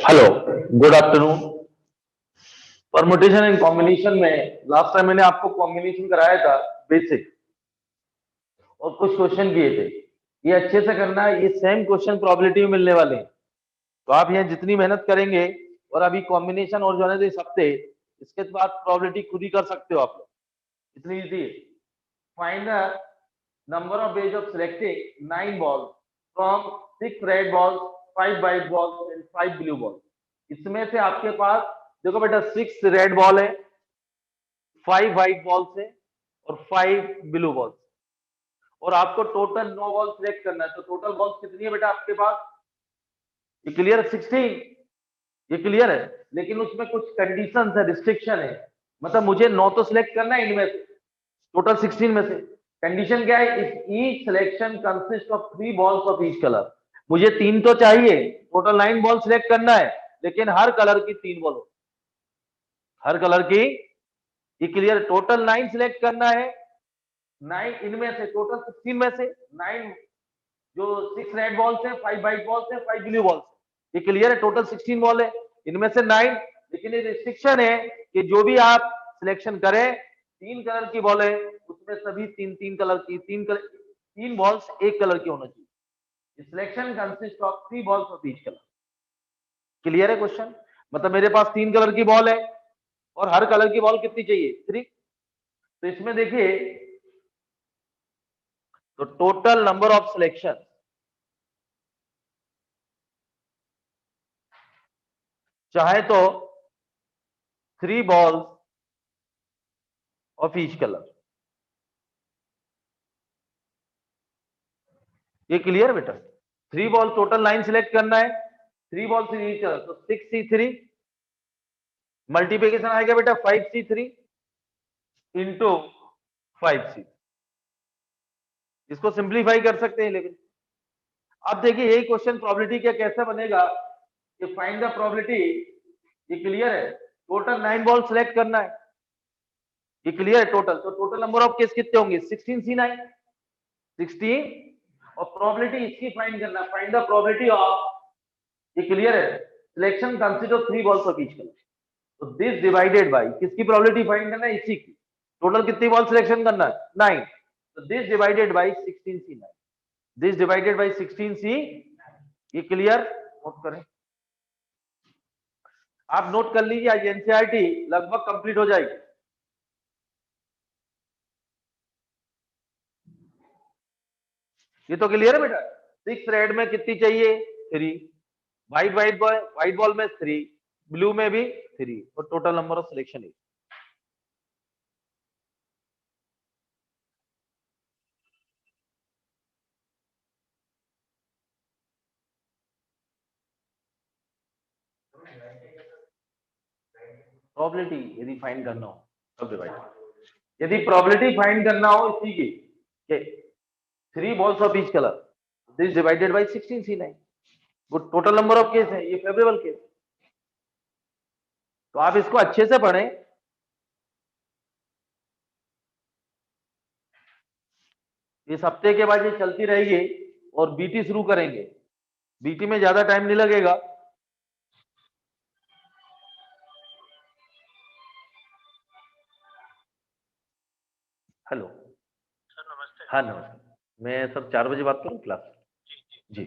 Hello, good afternoon. Permutation and combination में last time मैंने आपको कॉम्बिनेशन कराया था बेसिक और कुछ क्वेश्चन किए थे। ये अच्छे से करना है, ये सेम क्वेश्चन प्रोबेबिलिटी में मिलने वाले हैं। तो आप यहाँ जितनी मेहनत करेंगे और अभी कॉम्बिनेशन और जो है इस हफ्ते, इसके बाद प्रोबेबिलिटी खुद ही कर सकते हो आप लोग, इतनी इजी है। Find the number of ways of selecting 9 balls from 6 red balls, 5 white balls and 5 blue balls। इसमें से आपके पास देखो बेटा 6 रेड बॉल है, 5 व्हाइट बॉल्स है और 5 ब्लू बॉल्स, और आपको टोटल 9 बॉल सिलेक्ट करना है। तो टोटल बॉल्स कितनी है बेटा आपके पास? ये क्लियर है? 16। ये क्लियर है, लेकिन उसमें कुछ कंडीशंस है, रिस्ट्रिक्शन है। मतलब मुझे 9 तो सिलेक्ट करना है इनमें से, टोटल 16 में से। कंडीशन क्या है? Each selection consist of 3 balls of each colour. मुझे 3 तो चाहिए, टोटल 9 बॉल सिलेक्ट करना है, लेकिन हर कलर की 3 बॉल हो, हर कलर की। ये क्लियर? टोटल 9 सिलेक्ट करना है, 9 इनमें से, टोटल 16 में से 9 जो 6 रेड बॉल्स है, 5 व्हाइट बॉल्स है, 5 ब्लू बॉल्स। ये क्लियर है? टोटल 16 बॉल है, इनमें से 9। लेकिन ये रिस्ट्रिक्शन है कि जो भी आप सिलेक्शन करें, 3 कलर की बॉल है, उसमें सभी तीन कलर की, 3 बॉल्स एक कलर की होना चाहिए। Selection consist of 3 balls of each colour. Clear है क्वेश्चन? मतलब मेरे पास 3 कलर की बॉल है और हर कलर की बॉल कितनी चाहिए? 3। तो इसमें देखिए, तो टोटल नंबर ऑफ सिलेक्शन, चाहे तो 3 balls ऑफ ईच कलर। ये क्लियर बेटा? 3 बॉल, टोटल 9 सिलेक्ट करना है, 3 balls इन ईच कलर। तो 6c3 मल्टीप्लीकेशन आएगा बेटा 5c3 इंटू 5c। इसको सिंप्लीफाई कर सकते हैं। लेकिन अब देखिए यही क्वेश्चन प्रोबेबिलिटी क्या कैसे बनेगा कि फाइंड द प्रोबेबिलिटी। ये क्लियर है? टोटल 9 बॉल सिलेक्ट करना है, ये क्लियर है? टोटल, तो टोटल नंबर ऑफ केस कितने होंगे? 16c9, 16। और प्रोबेबिलिटी इसकी फाइंड करना, फाइंड द प्रोबेबिलिटी ऑफ, ये क्लियर है, selection consider 3 balls of each colour. तो दिस डिवाइडेड बाय, किसकी प्रोबेबिलिटी फाइंड करना है? इसी की। टोटल कितनी बॉल सिलेक्शन करना है? 9। तो this divided by 16c9, this divided bye 16c। ये क्लियर? नोट करें, आप नोट कर लीजिए, आज एनसीईआरटी लगभग कंप्लीट हो जाएगी। ये तो क्लियर है बेटा? 6 रेड में कितनी चाहिए? 3। व्हाइट बॉल में 3, ब्लू में भी 3, और total number of selection 8। Probability यदि फाइंड करना हो तब डिवाइड, यदि प्रोबेबिलिटी फाइंड करना हो इसी की, 3 balls of each colour, this divided by 16c9। वो टोटल नंबर ऑफ केस है, ये फेवरेबल केस। तो आप इसको अच्छे से पढ़ें। इस हफ्ते के बाद ये चलती रहेगी और बीटी शुरू करेंगे। बीटी में ज्यादा टाइम नहीं लगेगा। हेलो सर, नमस्ते। हाँ नमस्ते, मैं सर 4 बजे बात करूं क्लास? जी।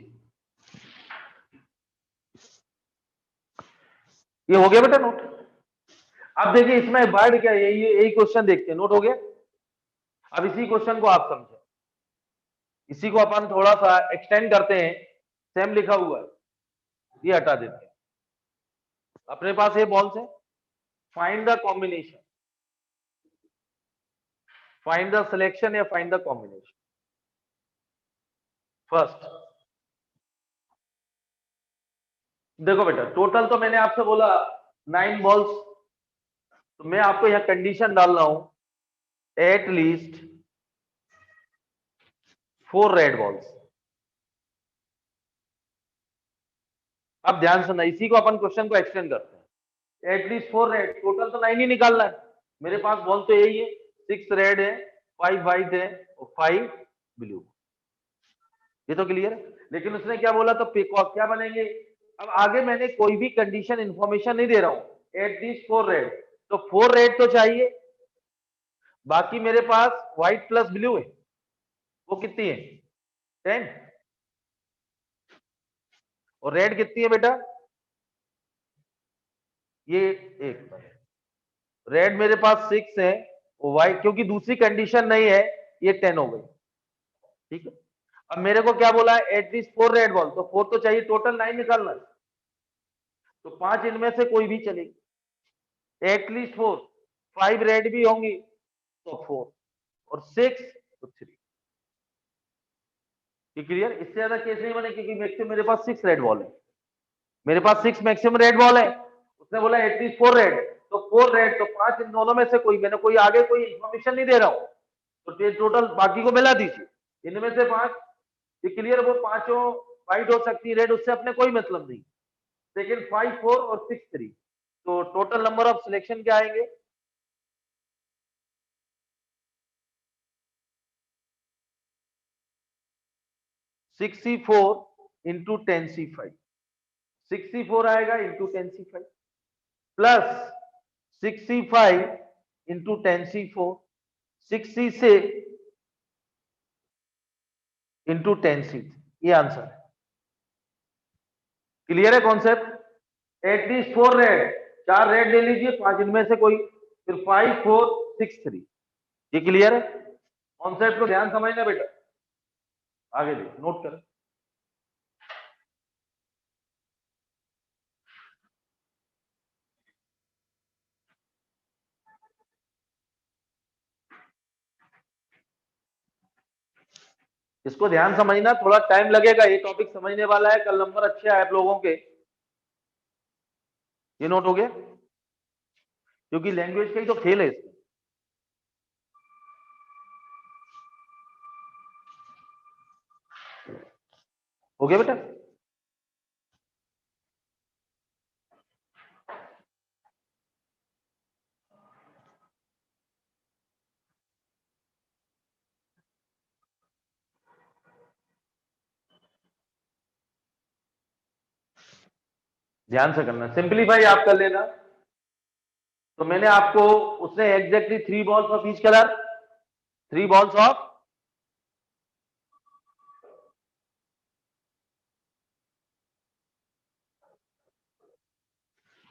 ये हो गया बेटा नोट? अब देखिए इसमें वर्ड क्या है, ये यही क्वेश्चन देखते हैं। नोट हो गया? अब इसी क्वेश्चन को आप समझे, इसी को अपन थोड़ा सा एक्सटेंड करते हैं। सेम लिखा हुआ है, ये हटा देते हैं। अपने पास ये बॉल्स है, find the combination, find the selection या फाइंड द कॉम्बिनेशन। फर्स्ट देखो बेटा, टोटल तो मैंने आपसे बोला 9 बॉल्स, तो मैं आपको यहां कंडीशन डाल रहा हूं, एट लीस्ट 4 रेड बॉल्स। अब ध्यान सुनना, इसी को अपन क्वेश्चन को एक्सटेंड करते हैं। एटलीस्ट 4 रेड, टोटल तो 9 ही निकालना है। मेरे पास बॉल तो यही है, 6 रेड है, 5 व्हाइट है और 5 ब्लू। ये तो क्लियर है। लेकिन उसने क्या बोला, तो क्या बनेंगे? अब आगे मैंने कोई भी कंडीशन इंफॉर्मेशन नहीं दे रहा हूं, एट दिस 4 रेड, तो 4 रेड तो चाहिए, बाकी मेरे पास व्हाइट प्लस ब्लू है, वो कितनी है 10, और रेड कितनी है बेटा, ये एक रेड मेरे पास 6 है, व्हाइट क्योंकि दूसरी कंडीशन नहीं है, ये 10 हो गई, ठीक है। अब मेरे को क्या बोला है, एट दिस 4 रेड बॉल, तो 4 तो चाहिए, टोटल 9 निकालना है, तो 5 इनमें से कोई भी चलेगी, एटलीस्ट 4, 5 रेड भी होंगी तो 4, और 6 तो 3, क्लियर। इससे ज्यादा केस नहीं बने क्योंकि मैक्सिमम मेरे पास 6 रेड बॉल है, मेरे पास 6 मैक्सिमम रेड बॉल है, उसने बोला एटलीस्ट 4 रेड, तो 4 रेड तो 5 इन दोनों में से कोई, मैंने कोई आगे कोई इंफॉर्मेशन नहीं दे रहा हूं, तो टोटल बाकी को मिला दीजिए, इनमें से 5, ये क्लियर, वो पांचों व्हाइट हो सकती है, रेड, उससे अपने कोई मतलब नहीं, सेकेंड 5 4 और 6 3, तो टोटल नंबर ऑफ सिलेक्शन क्या आएंगे, 64 इंटू 10C5, 64 आएगा into 10C5 plus 65 into 10C4, 66 into 10C, ये आंसर है, क्लियर है कॉन्सेप्ट। एटलीस्ट 4 रेड, 4 रेड ले लीजिए, 5 इनमें से कोई, फिर 5 4 6 3, ये क्लियर है, कॉन्सेप्ट को ध्यान समझना बेटा, आगे देखिए नोट करें। इसको ध्यान समझना, थोड़ा टाइम लगेगा, ये टॉपिक समझने वाला है, कल नंबर अच्छे आए आप लोगों के, ये नोट हो गया, क्योंकि लैंग्वेज का ही तो खेल है इसमें। हो गया बेटा, ध्यान से करना, सिंपलीफाई आप कर लेना। तो मैंने आपको, उसने exactly 3 balls of each colour, 3 balls of,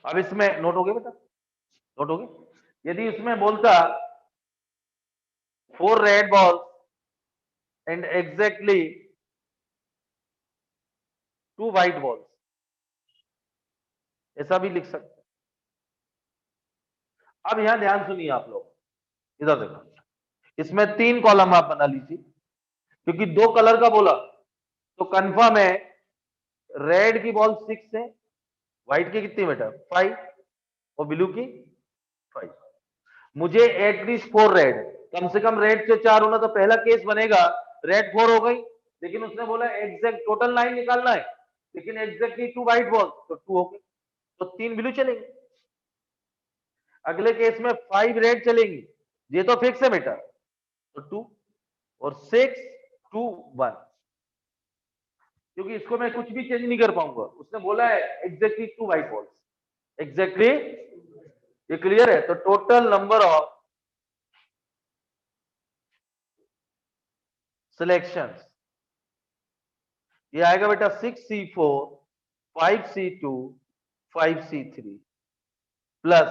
अब इसमें नोट हो गया बेटा, नोट हो गया, यदि इसमें बोलता 4 red balls and exactly 2 white balls, ऐसा भी लिख सकते। अब यहां ध्यान सुनिए आप लोग, इधर देखो, इसमें 3 कॉलम आप बना लीजिए, क्योंकि 2 कलर का बोला, तो कंफर्म है रेड की बॉल 6 है, व्हाइट की कितनी बेटा 5, और ब्लू की 5, मुझे एटलीस्ट 4 रेड, कम से कम रेड से 4 होना, तो पहला केस बनेगा रेड 4 हो गई, लेकिन उसने बोला एग्जैक्ट टोटल 9 निकालना है, लेकिन एग्जैक्टली 2 व्हाइट बॉल, तो 2 हो गई, तो 3 ब्लू चलेंगे। अगले केस में 5 रेड चलेंगी, ये तो फिक्स है बेटा, तो 2 और 6 2 1, क्योंकि इसको मैं कुछ भी चेंज नहीं कर पाऊंगा, उसने बोला है एग्जैक्टली 2 व्हाइट बॉल्स, एग्जैक्टली, ये क्लियर है। तो टोटल नंबर ऑफ सिलेक्शंस, ये आएगा बेटा 6C4 5C2 5C3 plus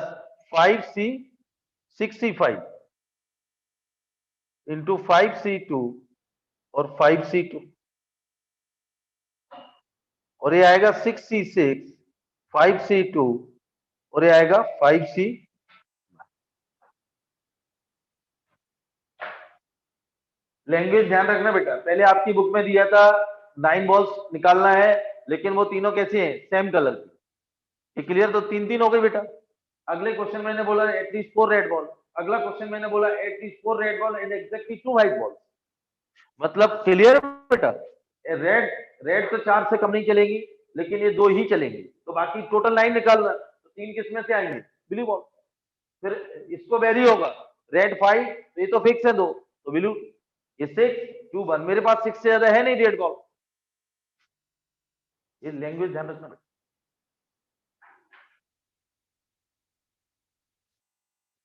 5C65 into 5C2 और 5C2, और ये आएगा 6C6 5C2 और ये आएगा 5C। लैंग्वेज ध्यान रखना बेटा, पहले आपकी बुक में दिया था 9 बॉल्स निकालना है, लेकिन वो तीनों कैसे हैं, सेम कलर की, क्लियर, तो 3 3 हो गई बेटा। अगले क्वेश्चन मैंने बोला एटलीस्ट 4 रेड बॉल, अगला क्वेश्चन मैंने बोला at least 4 red ball and exactly 2 white ball, मतलब क्लियर बेटा, रेड रेड तो 4 से कम नहीं चलेगी, लेकिन ये 2 ही चलेंगी, तो बाकी टोटल 9 निकालना, तो 3 किसमें से आएंगे, ब्लू बॉल, फिर इसको वेरी होगा, रेड 5, तो ये तो फिक्स है 2, तो ब्लू, ये 6 2 1, मेरे पास 6 से ज्यादा है नहीं रेड बॉल, ये लैंग्वेज ध्यान रखना।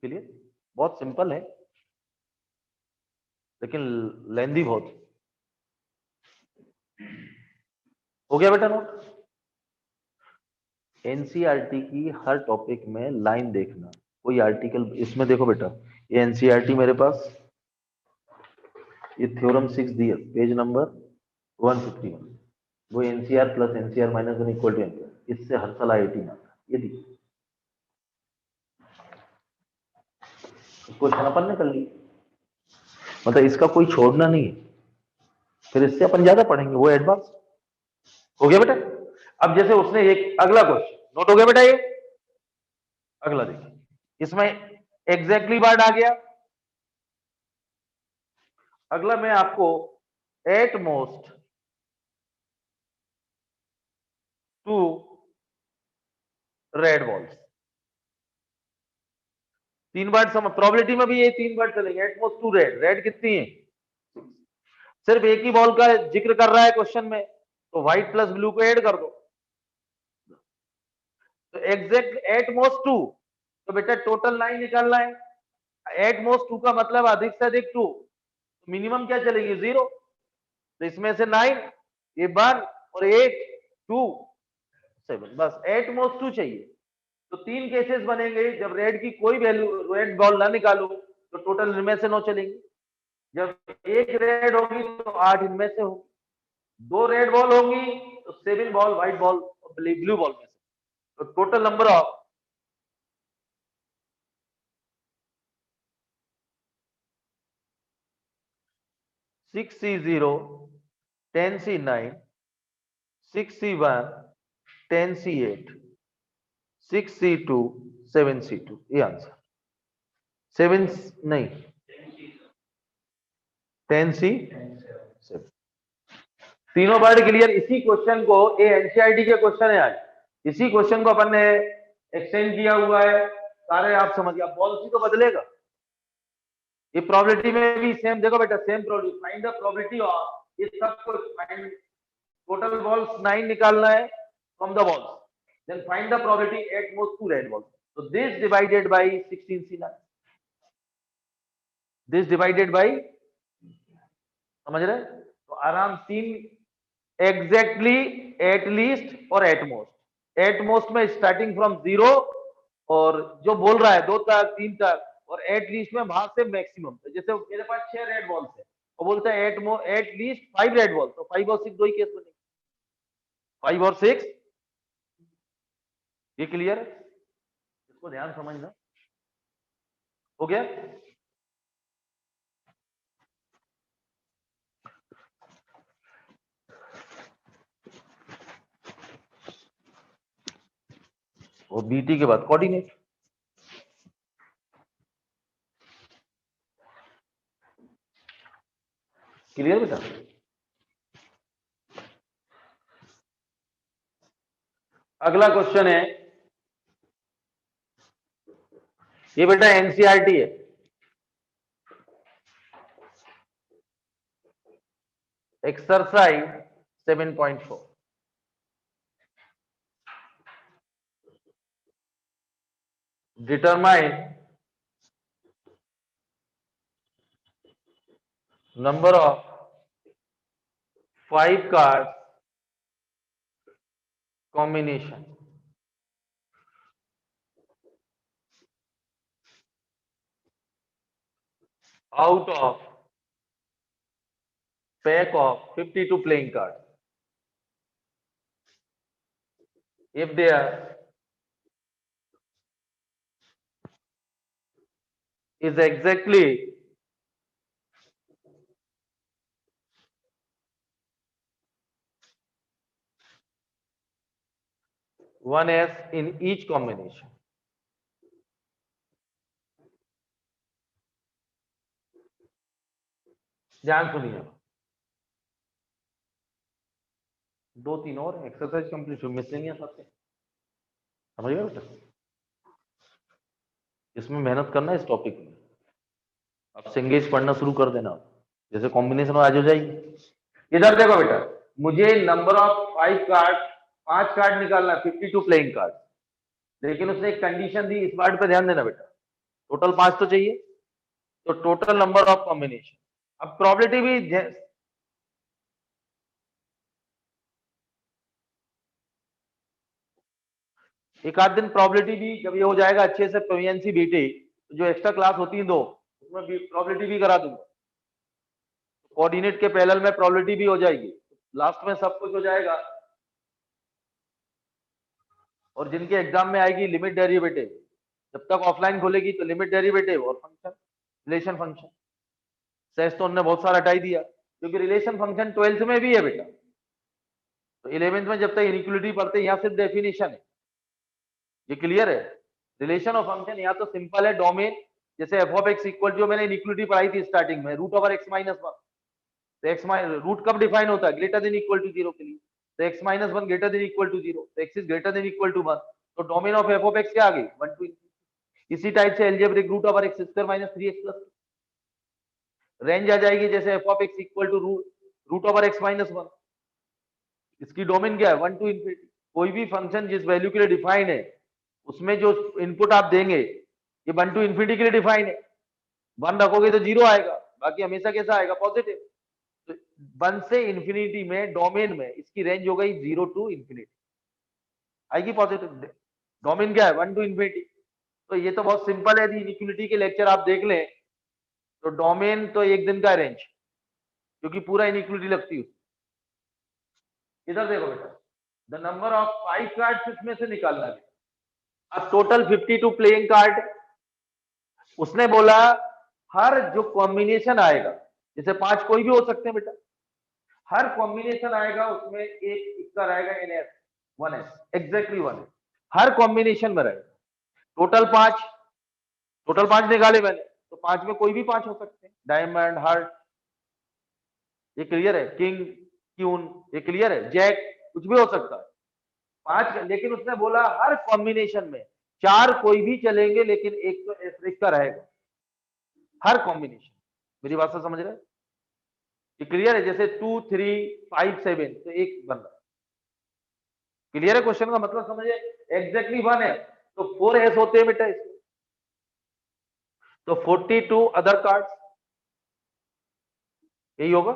क्लियर? बहुत सिंपल है लेकिन लेंदी बहुत। हो गया बेटा नोट? एनसीईआरटी की हर टॉपिक में लाइन देखना, कोई आर्टिकल इसमें देखो बेटा, ये एनसीईआरटी मेरे पास, ये थ्योरम 6 दिया पेज नंबर 151, वो NCR plus NCR minus 1 equal to NCR, इससे हर साल आई18 आता है। ये देखिए क्वेश्चन अपन ने कर लिया, मतलब इसका कोई छोड़ना नहीं है, फिर इससे अपन ज्यादा पढ़ेंगे, वो एडवांस हो गया बेटा। अब जैसे उसने एक अगला क्वेश्चन नोट हो गया बेटा, ये अगला देखिए, इसमें एग्जैक्टली वर्ड आ गया। अगला मैं आपको eight most 2 red balls, 3 word समझ, प्रोबेबिलिटी में भी ये 3 वर्ड चलेंगे, एट मोस्ट 2 रेड, रेड कितनी है? सिर्फ एक ही बॉल का जिक्र कर रहा है क्वेश्चन में, तो व्हाइट प्लस ब्लू को ऐड कर दो, तो एग्जैक्ट एट मोस्ट 2, तो बेटा टोटल 9 निकालना है। एट मोस्ट 2 का मतलब अधिक से अधिक 2, मिनिमम क्या चलेगी 0, तो इसमें से 9, ये 1 और 8 2 7, बस एट मोस्ट 2 चाहिए। तो 3 केसेस बनेंगे, जब रेड की कोई वैल्यू, रेड बॉल ना निकालो तो टोटल इनमें से 9 चलेंगे, जब एक रेड होगी तो 8 इनमें से होगी, 2 रेड बॉल होंगी तो 7 बॉल व्हाइट बॉल और ब्लू बॉल में से, तो total number of 6C0 10C9 6C1 10C8 6C2 7C2, ये आंसर 7 नहीं 10C7, तीनों वर्ड क्लियर। इसी क्वेश्चन को, ये एनसीईआरटी के क्वेश्चन है आज, इसी क्वेश्चन को अपन ने एक्सटेंड किया हुआ है, सारे आप समझ गए, पॉलिसी तो बदलेगा, ये प्रोबेबिलिटी में भी सेम देखो बेटा, same probability, find the probability of, ये सब कुछ फाइंड, टोटल बॉल्स 9 निकालना है from the balls, then find the probability at most 2 red balls, तो this divided by 16C9, this divided by, समझ रहे? तो आराम 3 एग्जैक्टली, एटलीस्ट और एटमोस्ट, एटमोस्ट में स्टार्टिंग फ्रॉम 0 और जो बोल रहा है 2 तक 3 तक, और एटलीस्ट में वहां से मैक्सिमम, जैसे मेरे पास 6 रेड बॉल्स है और बोलता है एटलीस्ट 5 रेड बॉल, तो 5 और 6 दो ही केस बनेंगे, 5 और 6, ये क्लियर है? इसको ध्यान समझना, हो गया? और बीटी के बाद कोऑर्डिनेट, क्लियर बेटा? अगला क्वेश्चन है, ये बेटा एनसीईआरटी है, exercise 7.4, determine number of 5 cards combination out of pack of 52 playing cards if there is exactly 1S in each combination. ध्यान सुनिए, 2-3 और एक्सरसाइज कंप्लीट, मिसिंग है सबसे, समझ गए बेटा? इसमें मेहनत करना है, इस टॉपिक में अब से एंगेज पढ़ना शुरू कर देना, जैसे कॉम्बिनेशन आज हो जाएगी। इधर देखो बेटा, मुझे नंबर ऑफ 5 कार्ड, 5 कार्ड निकालना है, 52 प्लेइंग कार्ड, लेकिन उसने एक कंडीशन दी, इस वर्ड पे ध्यान देना बेटा, टोटल 5 तो चाहिए, तो टोटल नंबर ऑफ कॉम्बिनेशन। अब प्रोबेबिलिटी भी एक आध दिन प्रोबेबिलिटी भी जब ये हो जाएगा अच्छे से प्रोविएंसी बीटी, तो जो एक्स्ट्रा क्लास होती है 2, उसमें भी प्रोबेबिलिटी भी करा दूंगा। कोऑर्डिनेट के पैरेलल में प्रोबेबिलिटी भी हो जाएगी, लास्ट में सब कुछ हो जाएगा। और जिनके एग्जाम में आएगी लिमिट डेरिवेटिव, जब तक ऑफलाइन खोलेगी तो लिमिट डेरिवेटिव और फंक्शन, रिलेशन फंक्शन। सेस तो उन्होंने बहुत सारा हटाई दिया, क्योंकि रिलेशन फंक्शन 12th में भी है बेटा, तो 11th में जब तक इनइक्वालिटी पढ़ते हैं यहाँ सिर्फ डेफिनेशन है, ये क्लियर है। रिलेशन ऑफ फंक्शन यहाँ तो सिंपल है, डोमेन जैसे एफ ऑफ एक्स इक्वल, जो मैंने इनइक्वालिटी पढ़ाई थी स्टार्टिंग में, root over X minus one. तो एक्स रूट कब डिफाइन होता है, ग्रेटर देन इक्वल टू 0 के लिए, तो X minus one greater than equal to 0, तो X is greater than equal to 1, तो domain of F of X क्या आ गई 1 टू। इसी टाइप से algebraic root over X square minus 3x plus, range आ जाएगी जैसे F of X equal to root over X minus one, इसकी डोमेन क्या है 1 टू इंफिनिटी। कोई भी फंक्शन जिस वैल्यू के लिए डिफाइन है, उसमें जो इनपुट आप देंगे ये 1 टू इंफिनिटी के लिए डिफाइन है, 1 रखोगे तो 0 आएगा, बाकी हमेशा कैसा आएगा पॉजिटिव। तो 1 से इंफिनिटी में डोमेन में इसकी रेंज हो गई 0 टू इंफिनिटी, आएगी पॉजिटिव। डोमेन क्या है 1 टू इंफिनिटी। तो ये तो बहुत सिंपल है, इनइक्वालिटी के लेक्चर आप देख लें, तो डोमेन तो एक दिन का रेंज, क्योंकि पूरा इनइक्वालिटी लगती है। इधर देखो बेटा, द नंबर ऑफ 5 कार्ड्स इसमें से निकालना है। अब टोटल 52 प्लेइंग कार्ड, उसने बोला हर जो कॉम्बिनेशन आएगा, जैसे 5 कोई भी हो सकते हैं बेटा, हर कॉम्बिनेशन आएगा उसमें एक इक्का रहेगा एनएस 1s एग्जैक्टली 1 हर कॉम्बिनेशन में रहेगा। टोटल 5, टोटल 5 निकाले मैंने, तो 5 में कोई भी 5 हो सकते हैं, डायमंड, हार्ट, ये क्लियर है, किंग, क्यून, ये क्लियर है, जैक, कुछ भी हो सकता है 5। लेकिन उसने बोला हर कॉम्बिनेशन में 4 कोई भी चलेंगे, लेकिन एक तो एस्टेरिस्क का रहेगा हर कॉम्बिनेशन। मेरी बात से समझ रहे हैं, ये क्लियर है। जैसे 2 3 5 7 तो एक बन रहा है, क्लियर है। क्वेश्चन का मतलब समझे, एग्जैक्टली 1 है तो 4 एस होते हैं बेटा इसमें, तो 42 अदर कार्ड्स, यही होगा।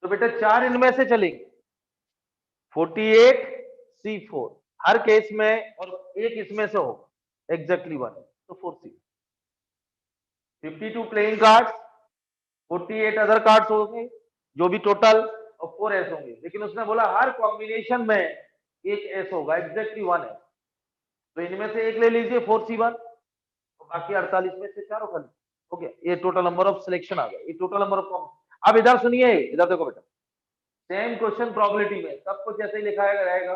तो बेटा 4 इनमें से चलेंगे, 48 C4 हर केस में, और एक इसमें से होगा एग्जैक्टली 1, तो 4C। 52 playing cards, 48 other cards होंगे जो भी टोटल, और 4 एस होंगे। लेकिन उसने बोला हर कॉम्बिनेशन में एक एस होगा, एग्जैक्टली 1 है, तो इनमें से एक ले लीजिए 4C1, तो बाकी 48 में से 4 खाली हो गया। ये टोटल नंबर ऑफ सिलेक्शन आ गया, ये टोटल नंबर ऑफ। अब इधर सुनिए, इधर देखो बेटा, सेम क्वेश्चन प्रोबेबिलिटी में सब कुछ ऐसे ही लिखा रहेगा,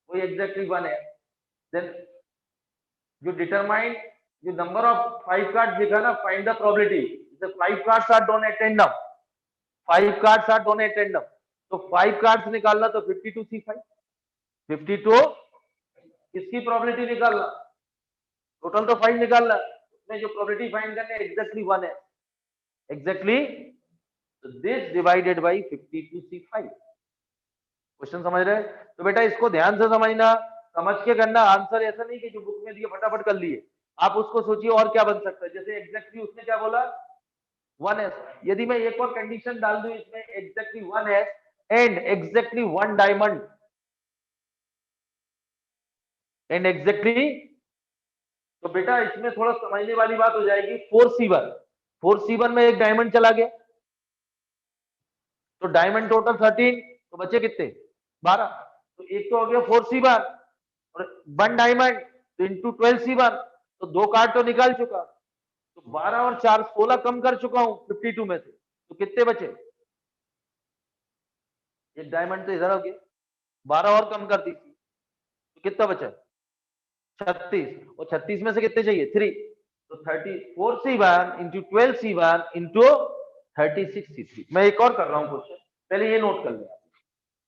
वही एग्जैक्टली 1 है। देन जो डिटरमाइन, जो नंबर ऑफ 5 कार्ड लिखा ना, फाइंड द प्रोबेबिलिटी, जैसे 5 cards are drawn at random, 5 cards are drawn at random, तो 5 कार्ड्स निकालना, तो 52C5, 52 इसकी प्रोबेबिलिटी निकालना, टोटल तो 5 निकालना, उसमें जो प्रोबेबिलिटी फाइंड करना है एग्जैक्टली 1 है, exactly this divided by 52C5। Question समझ रहे हैं? तो बेटा इसको ध्यान से समझना, समझ के करना, आंसर ऐसा नहीं कि जो बुक में दिए फटाफट कर लिए, आप उसको सोचिए और क्या बन सकता है। जैसे एग्जैक्टली उसने क्या बोला 1s, यदि मैं एक और कंडीशन डाल दूं इसमें exactly 1s and exactly 1 diamond and exactly, तो बेटा इसमें थोड़ा समझने वाली बात हो जाएगी। 4C1, 4C1 में एक डायमंड चला गया, तो डायमंड टोटल 13, तो बचे कितने 12, तो एक तो हो गया 4C1 और 1 डायमंड, तो इंटू 12C1, तो 2 कार्ड तो निकाल चुका, तो 12 और 4 16 कम कर चुका हूं 52 में से, तो कितने बचे, एक डायमंड तो इधर हो गया, 12 और कम कर दी थी, तो कितना बचा 36, और 36 में से कितने चाहिए 3, तो 34C1 into 12C1 into 36C3। मैं एक और कर रहा हूं क्वेश्चन, पहले ये नोट कर लिया।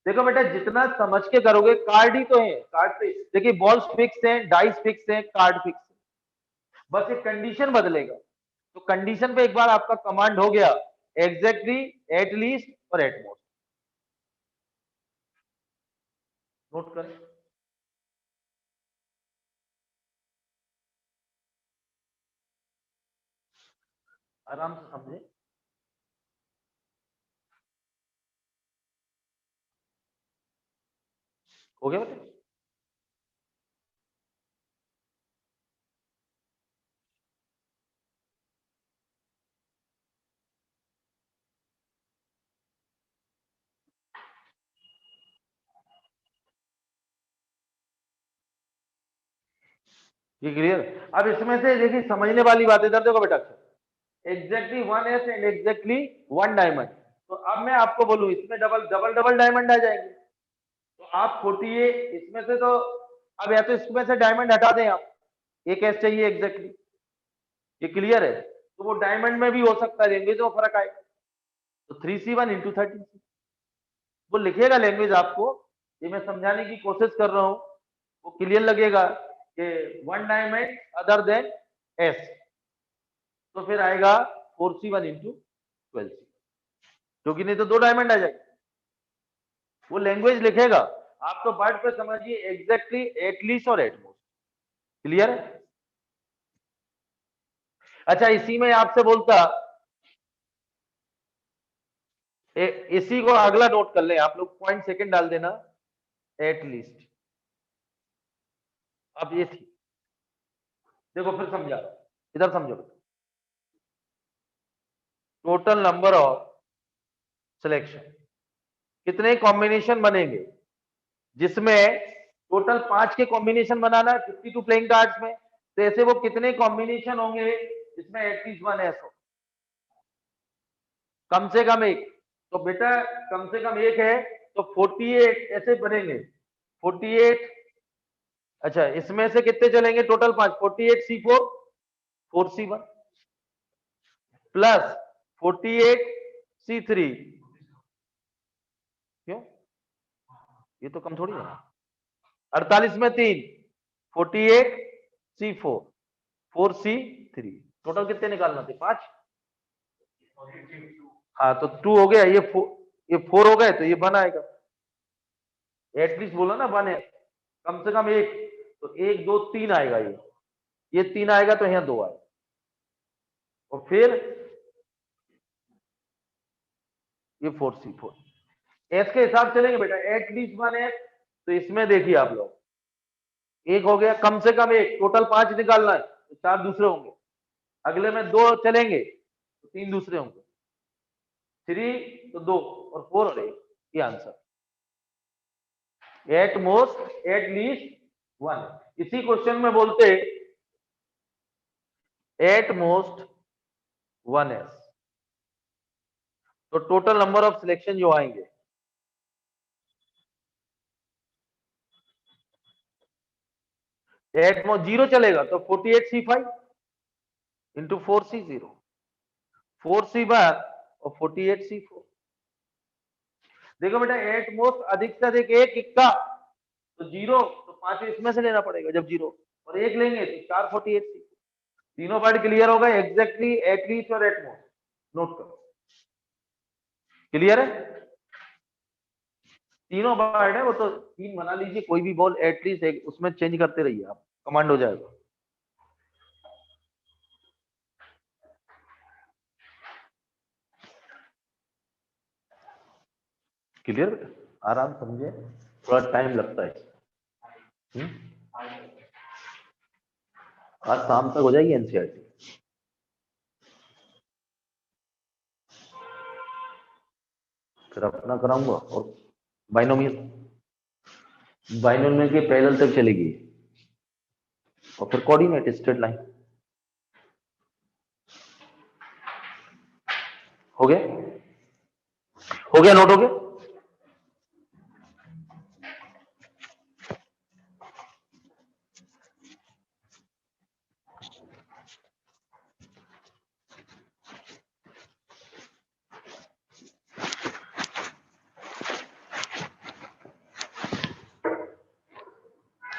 देखो बेटा जितना समझ के करोगे, कार्ड ही तो है, कार्ड पे देखिए बॉल्स फिक्स है, डाइस फिक्स है, कार्ड फिक्स है, बस एक कंडीशन बदलेगा। तो कंडीशन पे एक बार आपका कमांड हो गया एग्जैक्टली, एट लीस्ट और एट मोस्ट, नोट करें। आराम से समझे। हो गया बेटा? ये क्लियर? अब इसमें से देखिए समझने वाली बात इधर देखो बेटा, exactly 1s and exactly 1 diamond. तो अब मैं आपको बोलूं इसमें डबल डबल डबल डायमंड आ जाएंगे, तो आप 48 इसमें से तो अब या तो इसमें से डायमंड हटा दें आप, एक एस चाहिए एग्जैक्टली। ये क्लियर है? तो वो डायमंड में भी हो सकता है, लैंग्वेज में फर्क आएगा। तो 3c1 इंटू 30 वो लिखेगा लैंग्वेज आपको, ये मैं समझाने की कोशिश कर रहा हूं, वो क्लियर लगेगा कि 1 डायमंड अदर देन एस, तो फिर आएगा 4c1 इंटू 12c, क्योंकि नहीं तो 2 डायमंड आ जाएगा। वो लैंग्वेज लिखेगा, आप तो वर्ड पे समझिए एग्जैक्टली, एटलीस्ट और एटमोस्ट। क्लियर है? अच्छा, इसी में आपसे बोलता इसी को अगला नोट कर ले आप लोग, पॉइंट सेकंड डाल देना, एटलीस्ट। अब ये थी, देखो फिर समझा रहा हूं, इधर समझो। टोटल नंबर ऑफ सिलेक्शन, कितने कॉम्बिनेशन बनेंगे, जिसमें टोटल 5 के कॉम्बिनेशन बनाना है 52 प्लेइंग कार्ड्स में, तो ऐसे वो कितने कॉम्बिनेशन होंगे जिसमें एटलीस्ट 1 एस हो? कम से कम एक। तो बेटा कम से कम एक है, तो 48 ऐसे बनेंगे, 48। अच्छा, इसमें से कितने चलेंगे total 5, 48c4 4c1 plus 48c3, क्यों? ये तो कम थोड़ी है। 48 में 3, 48c4 4c3, टोटल कितने निकालना थे? 5। हाँ तो 2 हो गया, ये 4 हो गए, तो ये 1 आएगा। एटलीस्ट बोला ना 1 है, कम से कम एक, तो 1 2 3 आएगा, ये 3 आएगा, तो यहाँ 2 आएगा। और फिर ये 4c4 एस के हिसाब चलेंगे बेटा, एटलीस्ट 1 एस। तो इसमें देखिए आप लोग, एक हो गया, कम से कम एक, टोटल 5 निकालना है तो 4 दूसरे होंगे, अगले में 2 चलेंगे तो 3 दूसरे होंगे, 3 तो 2 और 4 और 1, ये answer. At most at least 1, इसी क्वेश्चन में बोलते एट मोस्ट 1 एस। तो टोटल नंबर ऑफ सिलेक्शन जो आएंगे, एट मोस्ट 0 चलेगा तो 48c5 इंटू 4c0, 4c1 और 48c4। देखो बेटा, एट मोस्ट अधिक से अधिक एक इक्का, तो 0, तो 5 इसमें से लेना पड़ेगा जब 0, और एक लेंगे तो 4 48c। तीनों पार्ट क्लियर हो गए, एग्जैक्टली, एटलीस्ट और एट मोस्ट, नोट करो। क्लियर है? तीनों पार्ट है, वो तो 3 बना लीजिए, कोई भी बॉल एटलीस्ट एक उसमें चेंज करते रहिए आप, कमांड हो जाएगा। क्लियर बेटा? आराम समझे, थोड़ा टाइम लगता है। आज शाम तक हो जाएगी एनसीईआरटी। फिर अपना कराऊंगा, और बाइनोमियल, बाइनोमियल के पैरेलल तक चलेगी, और फिर कोऑर्डिनेट स्ट्रेट लाइन। हो गया? हो गया? नोट हो गया?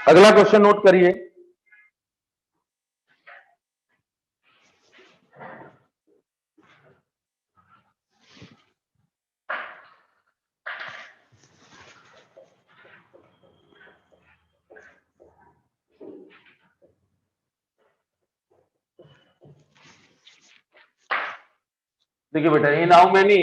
अगला क्वेश्चन नोट करिए। देखिए बेटा, इन हाउ मेनी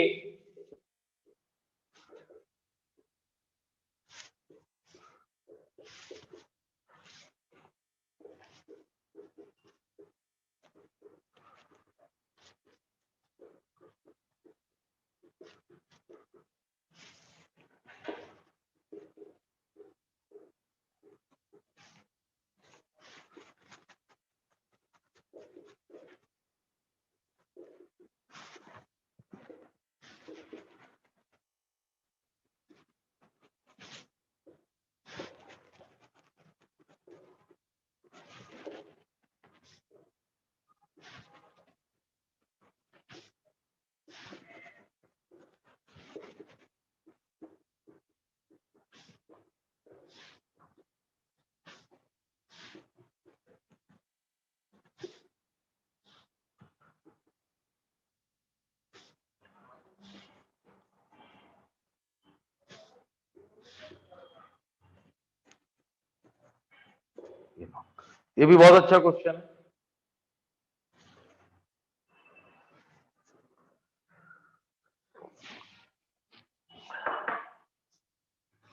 ये भी बहुत अच्छा क्वेश्चन है।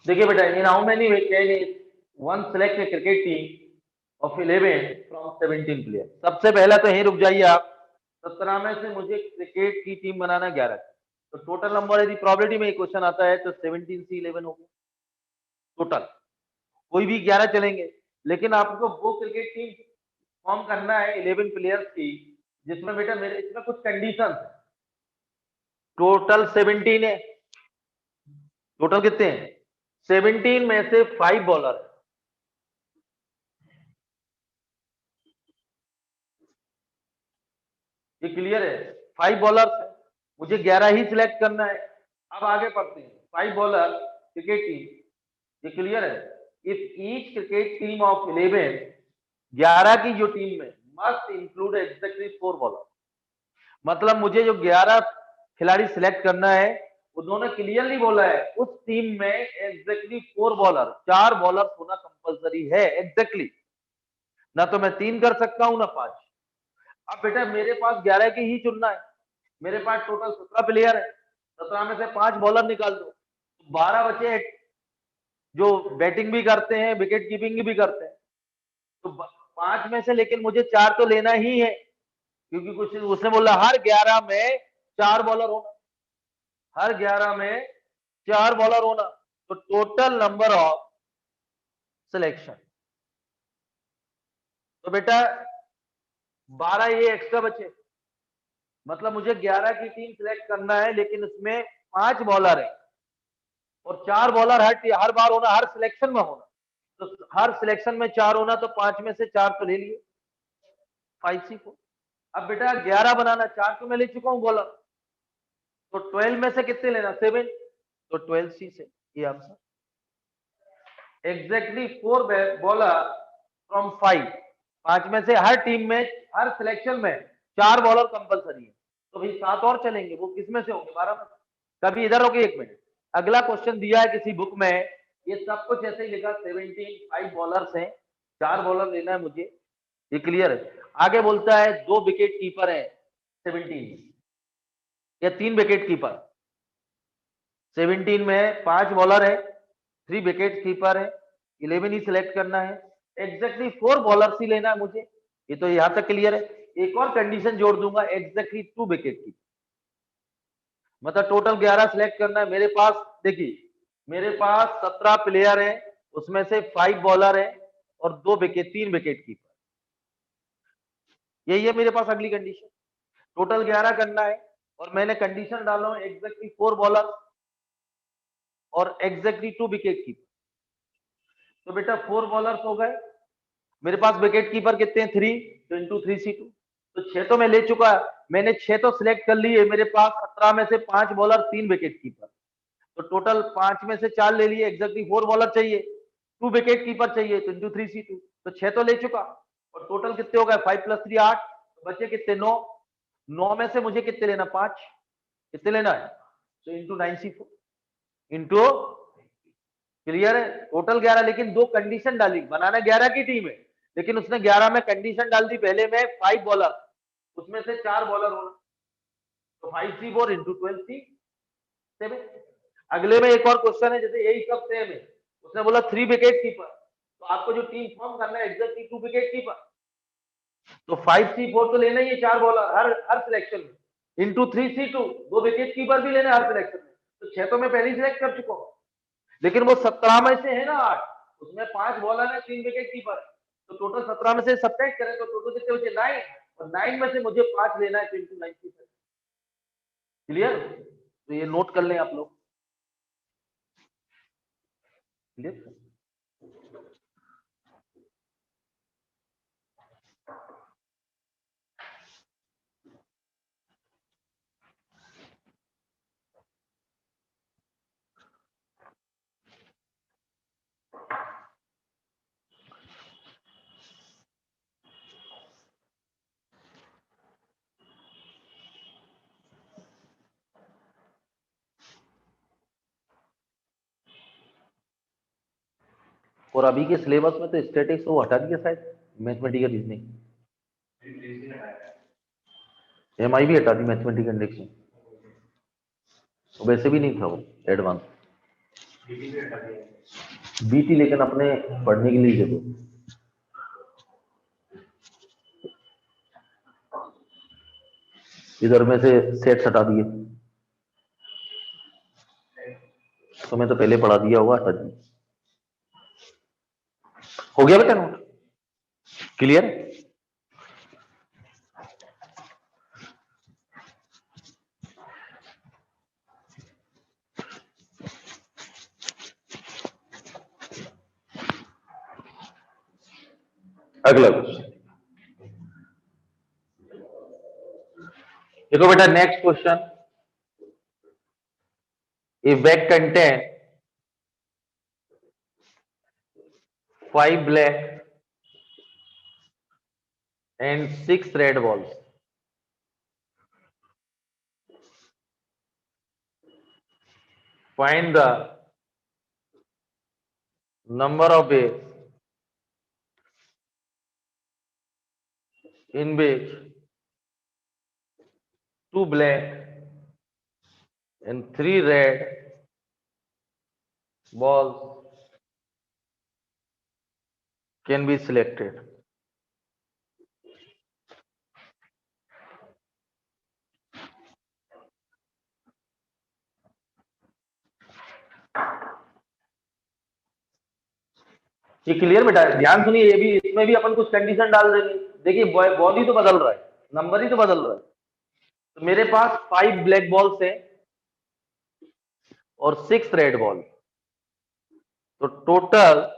देखिए बेटा, इन how many can one select A cricket team of 11 from 17 player. सबसे पहला तो यहीं रुक जाइए आप। 17 में से मुझे क्रिकेट की टीम बनाना 11, तो टोटल नंबर यदि प्रोबेबिलिटी में क्वेश्चन आता है तो 17 से 11 हो गया टोटल। कोई भी 11 चलेंगे, लेकिन आपको वो क्रिकेट टीम फॉर्म करना है 11 प्लेयर्स की, जिसमें बेटा मेरे इसमें कुछ कंडीशन है। टोटल 17 है। टोटल कितने हैं? 17 में से 5 बॉलर। ये क्लियर है? 5 बॉलर है, मुझे 11 ही सिलेक्ट करना है। अब आगे पढ़ते हैं। 5 बॉलर क्रिकेट टीम, ये क्लियर है? If each cricket team of 11, 11 की जो टीम में मस्ट इंक्लूड एग्जैक्टली 4 बॉलर। मतलब मुझे जो 11 खिलाड़ी सिलेक्ट करना है, उन्होंने क्लियरली बोला है उस टीम में एग्जैक्टली 4 बॉलर, 4 बॉलर होना कंपलसरी है एग्जैक्टली। ना तो मैं 3 कर सकता हूं ना 5। अब बेटा मेरे पास 11 की ही चुनना है। मेरे पास टोटल 17 प्लेयर है, 17 में से 5 बॉलर निकाल दो, 12 बचे जो बैटिंग भी करते हैं, विकेट कीपिंग भी करते हैं। तो 5 में से लेकिन मुझे 4 तो लेना ही है, क्योंकि कुछ उसने बोला हर 11 में 4 बॉलर होना, हर 11 में 4 बॉलर होना। तो टोटल नंबर ऑफ सिलेक्शन, तो बेटा 12 ये एक्स्ट्रा बचे। मतलब मुझे 11 की टीम सिलेक्ट करना है, लेकिन उसमें 5 बॉलर है और 4 बॉलर हर बार होना, हर सिलेक्शन में होना। तो हर सिलेक्शन में 4 होना, तो 5 में से 4 तो ले लिए 5C को। अब बेटा 11 बनाना, 4 तो मैं ले चुका हूं बॉलर, तो 12 में से कितने लेना? 7, तो 12C से ये आंसर। एग्जैक्टली 4 बॉलर फ्रॉम 5, 5 में से हर टीम में, हर सिलेक्शन में 4 बॉलर कंपलसरी है। तो भाई 7 और चलेंगे, वो किस में से होंगे? 12 में। कभी इधर होगी, 1 मिनट। अगला क्वेश्चन दिया है किसी बुक में, ये सब कुछ ऐसे ही लिखा, 17 5 बॉलर्स हैं, 4 बॉलर लेना है मुझे, ये क्लियर है। आगे बोलता है 2 विकेट कीपर है 17 या 3 विकेट कीपर। 17 में 5 बॉलर है, 3 विकेट कीपर है, 11 ही सिलेक्ट करना है, एग्जैक्टली 4 बॉलर ही लेना है मुझे। ये तो यहां तक क्लियर है। एक और कंडीशन जोड़ दूंगा, एग्जैक्टली 2 विकेट कीपर। मतलब टोटल 11 सिलेक्ट करना है मेरे पास। देखिए मेरे पास 17 प्लेयर है, उसमें से 5 बॉलर है और 3 विकेट कीपर। यही है मेरे पास अगली कंडीशन। टोटल 11 करना है और मैंने कंडीशन डाला हूं एग्जैक्टली 4 बॉलर और एग्जैक्टली 2 विकेट कीपर। तो बेटा 4 बॉलर्स हो गए, मेरे पास विकेट कीपर कितने हैं? 3, तो इंटू 3C2, तो 6 तो मैं ले चुका। मैंने 6 तो सिलेक्ट कर लिए, मेरे पास 17 में से 5 बॉलर 3 विकेट कीपर, तो टोटल 5 में से 4 ले लिए, एग्जैक्टली 4 बॉलर चाहिए, 2 विकेट कीपर चाहिए, तो इंटू 3C2, तो 6 तो ले चुका। और टोटल कितने हो गए? 5 + 3 8, बचे कितने? 9। 9 में से मुझे कितने लेना? 5। कितने लेना है? तो इंटू 9C4 इंटू, क्लियर है? टोटल 11, लेकिन 2 कंडीशन डाली। बनाना 11 की टीम है, लेकिन उसने 11 में कंडीशन डाल दी, पहले में 5 बॉलर, उसमें से 4 बॉलर होना। तो 5C4 इंटू 12C7। अगले में एक और क्वेश्चन है, जैसे यही सब सेम है, उसने बोला 3 विकेट कीपर, तो आपको जो टीम फॉर्म करना है एग्जैक्टली 2 विकेट कीपर, तो 5C4 तो लेना ही है 4 बॉलर हर सिलेक्शन में, इंटू 3C2 2 विकेट कीपर भी लेना हर सिलेक्शन में, तो 6 तो मैं पहले ही सिलेक्ट कर चुका हूँ। लेकिन वो 17 में से है ना 8, उसमें 5 बॉलर है 3 विकेट कीपर, तो टोटल 17 में से सब्ट्रैक्ट करें तो टोटल कितने बचे 9, और 9 में से मुझे 5 लेना है, 29 कीपर। क्लियर? तो ये नोट कर लें आप लोग। क्लियर? और अभी के सिलेबस में तो स्टैटिक्स वो हटा दिया शायद, मैथमेटिकल रीजनिंग, एमआई भी हटा दी मैथमेटिकल इंडेक्सिंग, वैसे भी नहीं था वो एडवांस बीटी, लेकिन अपने पढ़ने के लिए जरूर इधर में से सेट हटा दिए, तो मैं तो पहले पढ़ा दिया होगा, हटा दिया। हो गया बेटा नोट? क्लियर? अगला क्वेश्चन देखो बेटा, next question, a bag contain 5 black and 6 red balls. Find the number of bags in which 2 black and 3 red balls can be selected. ये क्लियर बेटा? ध्यान सुनिए, ये भी, इसमें भी अपन कुछ कंडीशन डाल देंगे। देखिए बॉल ही तो बदल रहा है, नंबर ही तो बदल रहा है। तो मेरे पास 5 ब्लैक बॉल्स है और 6 रेड बॉल, तो टोटल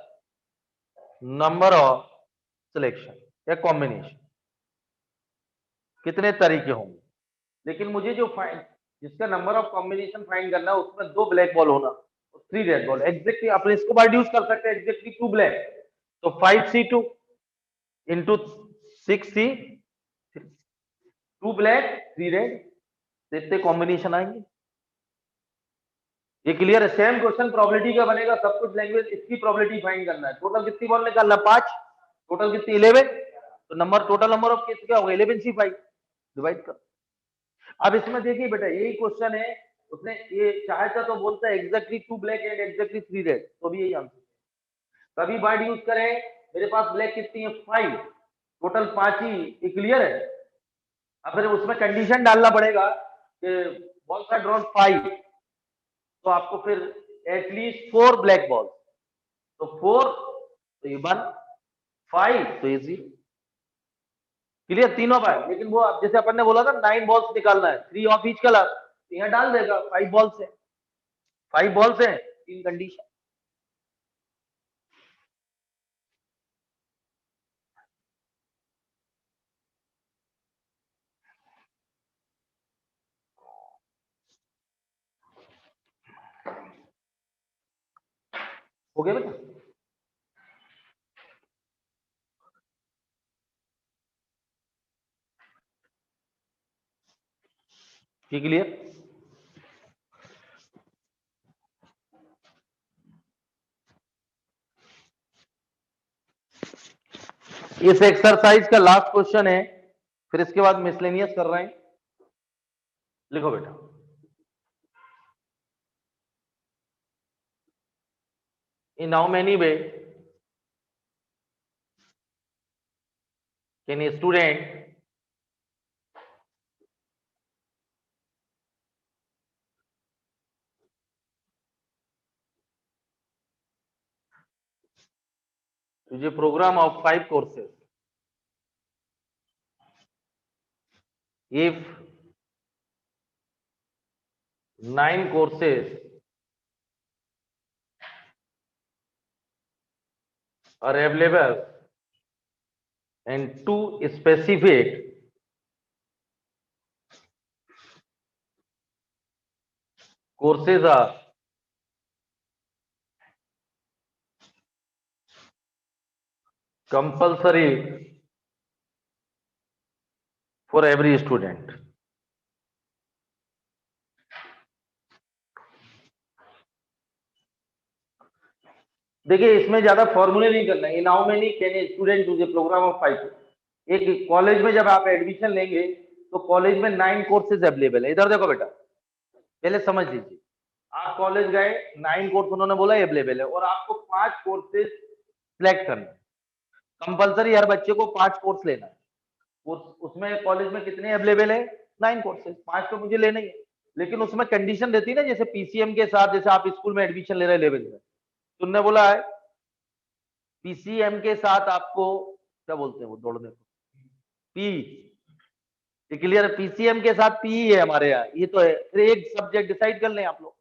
नंबर ऑफ सिलेक्शन या कॉम्बिनेशन कितने तरीके होंगे। लेकिन मुझे जो जिसका नंबर ऑफ कॉम्बिनेशन फाइंड करना है उसमें 2 ब्लैक बॉल होना और 3 रेड बॉल, एग्जैक्टली आप इसको रिड्यूस कर सकते हैं, एग्जैक्टली 2 ब्लैक, तो 5C2 into 6C, 2 black 3 red, देखते कॉम्बिनेशन आएंगे। ये क्लियर है? सेम क्वेश्चन प्रोबेबिलिटी का बनेगा, सब कुछ लैंग्वेज, इसकी प्रोबेबिलिटी फाइंड करना है। टोटल कितनी बॉल निकालना? 5, टोटल कितनी 11, तो number, total number of case क्या होगा? 11C5 डिवाइड कर। अब इसमें देखिए बेटा, यही क्वेश्चन है, उसने ये चाहता तो बोलता है exactly 2 black and exactly 3 red, तो भी यही आंसर। कभी बाइट यूज करें, मेरे पास ब्लैक कितनी है? 5, टोटल 5 ही, ये क्लियर है? अब फिर उसमें कंडीशन डालना पड़ेगा कि बॉल्स आर ड्रॉन 5, तो आपको फिर एटलीस्ट 4 ब्लैक बॉल, तो 4, तो ये 1, 5 तो ये 0। क्लियर तीनों बार? लेकिन वो जैसे अपन ने बोला था 9 बॉल्स निकालना है, 3 ऑफ ईच कलर, तो यहाँ डाल देगा 5 बॉल्स है, 5 बॉल्स है, 3 कंडीशन। हो गया बेटा? ये क्लियर? इस एक्सरसाइज का लास्ट क्वेश्चन है, फिर इसके बाद मिसलेनियस कर रहे हैं। लिखो बेटा, इन how many way can a student choose a program of 5 courses if 9 courses are available and 2 specific courses are compulsory for every student. देखिए इसमें ज्यादा फॉर्मूले नहीं करना है। In how many can a student choose a program of 5। एक college में जब आप एडमिशन लेंगे तो कॉलेज में 9 कोर्सेज अवेलेबल है। इधर देखो बेटा, पहले समझ लीजिए, आप कॉलेज गए, 9 कोर्स उन्होंने बोला अवेलेबल है और आपको 5 कोर्सेज सिलेक्ट करना है। कंपलसरी हर बच्चे को 5 कोर्स लेना है। उसमें कॉलेज में कितने अवेलेबल है? 9 कोर्सेज, 5 तो मुझे लेना ही है। लेकिन उसमें कंडीशन रहती है ना, जैसे पीसीएम के साथ, जैसे आप स्कूल में एडमिशन ले रहे लेवल में, तो उन्होंने बोला है पीसीएम के साथ आपको क्या बोलते हैं वो दौड़ने को, पी, ये क्लियर है? पीसीएम के साथ पी है हमारे यहाँ, ये तो है। फिर एक सब्जेक्ट डिसाइड कर लें आप लोग,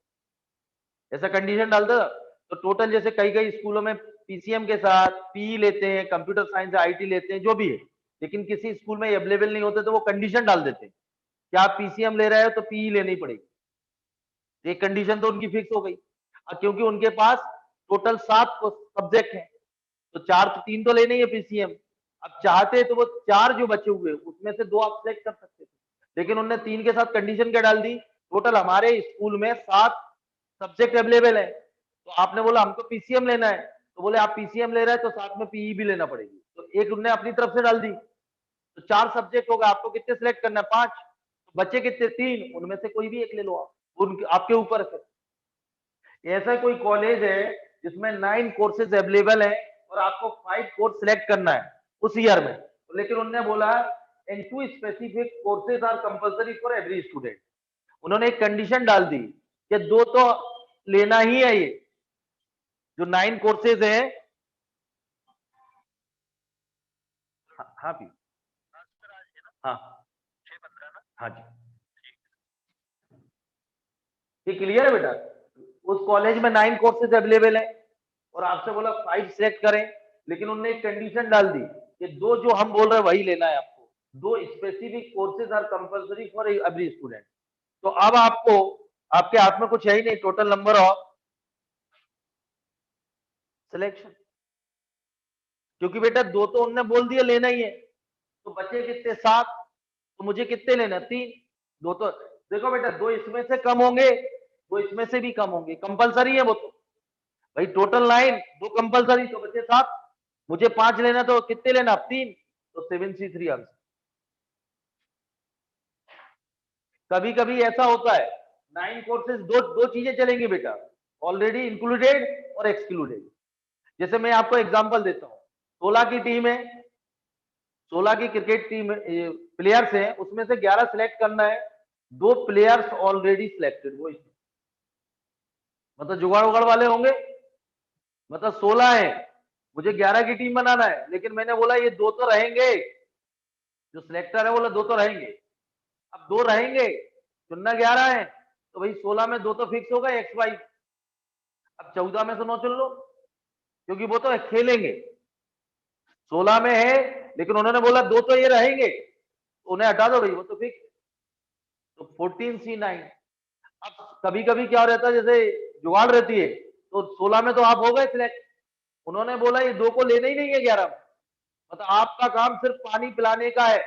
ऐसा कंडीशन डालते तो टोटल जैसे कई कई स्कूलों में पीसीएम के साथ पी लेते हैं, कंप्यूटर साइंस आईटी लेते हैं, जो भी है, लेकिन किसी स्कूल में अवेलेबल नहीं होते तो वो कंडीशन डाल देते हैं कि आप पीसीएम ले रहे हो तो पी लेनी पड़ेगी। एक कंडीशन तो उनकी फिक्स हो गई, क्योंकि उनके पास टोटल 7 सब्जेक्ट हैं, तो 4 तो 3 तो लेने ही है पीसीएम। अब चाहते तो वो 4 जो बचे हुए उसमें से 2 आप सिलेक्ट कर सकते थे, लेकिन उन्होंने 3 के साथ कंडीशन क्या डाल दी, टोटल हमारे स्कूल में 7 सब्जेक्ट अवेलेबल है, तो आपने बोला हमको पीसीएम लेना है, तो बोले आप पीसीएम ले रहे हैं तो साथ में पीई भी लेना पड़ेगी, तो एक उन्होंने अपनी तरफ से डाल दी, तो 4 सब्जेक्ट होगा, आपको कितने सिलेक्ट करना है? 5। बच्चे कितने? 3, उनमें से कोई भी एक ले लो आप, आपके ऊपर है। ऐसा कोई कॉलेज है जिसमें 9 कोर्सेज अवेलेबल है और आपको 5 कोर्स सिलेक्ट करना है उस ईयर में, लेकिन उन्होंने बोला and 2 specific courses are compulsory for every student. उन्होंने एक कंडीशन डाल दी कि 2 तो लेना ही है, ये जो 9 कोर्सेज है। हाँ हाँ भी, हाँ हाँ जी, ये क्लियर है बेटा? उस कॉलेज में 9 कोर्सेज अवेलेबल है और आपसे बोला 5 सिलेक्ट करें, लेकिन उन्होंने एक कंडीशन डाल दी कि 2 जो हम बोल रहे हैं वही लेना है आपको। 2 specific courses are compulsory for every student. तो अब आपको, आपके हाथ में कुछ है ही नहीं, टोटल नंबर ऑफ सिलेक्शन, क्योंकि बेटा 2 तो उन्होंने बोल दिया लेना ही है, तो बचे कितने? 7। तो मुझे कितने लेना? 3। 2 तो देखो बेटा, 2 इसमें से कम होंगे, 2 इसमें से भी कम होंगे, कंपलसरी है वो तो भाई। टोटल 9, 2 कंपलसरी, तो बचे 7। मुझे 5 लेना, तो कितने लेना? 3। तो 7C3 आंसर। कभी कभी ऐसा होता है 9 कोर्सेज, दो चीजें चलेंगी बेटा, ऑलरेडी इंक्लूडेड और एक्सक्लूडेड। जैसे मैं आपको एग्जांपल देता हूं, 16 की टीम है, 16 की क्रिकेट टीम प्लेयर्स हैं, उसमें से 11 सिलेक्ट करना है, 2 प्लेयर्स ऑलरेडी सिलेक्टेड, वो इसमें मतलब जुगाड़ उगाड़ वाले होंगे, मतलब 16 है, मुझे 11 की टीम बनाना है, लेकिन मैंने बोला ये 2 तो रहेंगे, जो सिलेक्टर है बोला 2 तो रहेंगे। अब 2 रहेंगे, चुनना 11 है, तो भाई 16 में 2 तो फिक्स हो गए एक्स वाई। अब 14 में से 9 चुन लो, क्योंकि वो तो खेलेंगे। 16 में है, लेकिन उन्होंने बोला 2 तो ये रहेंगे, तो उन्हें हटा दो भाई, वो तो फिक्स। तो 14C9। अब कभी कभी क्या रहता है, जैसे जुगाड़ रहती है, तो 16 में तो आप हो गए सिलेक्ट, उन्होंने बोला ये 2 को लेना ही नहीं है 11 में, मतलब आपका काम सिर्फ पानी पिलाने का है,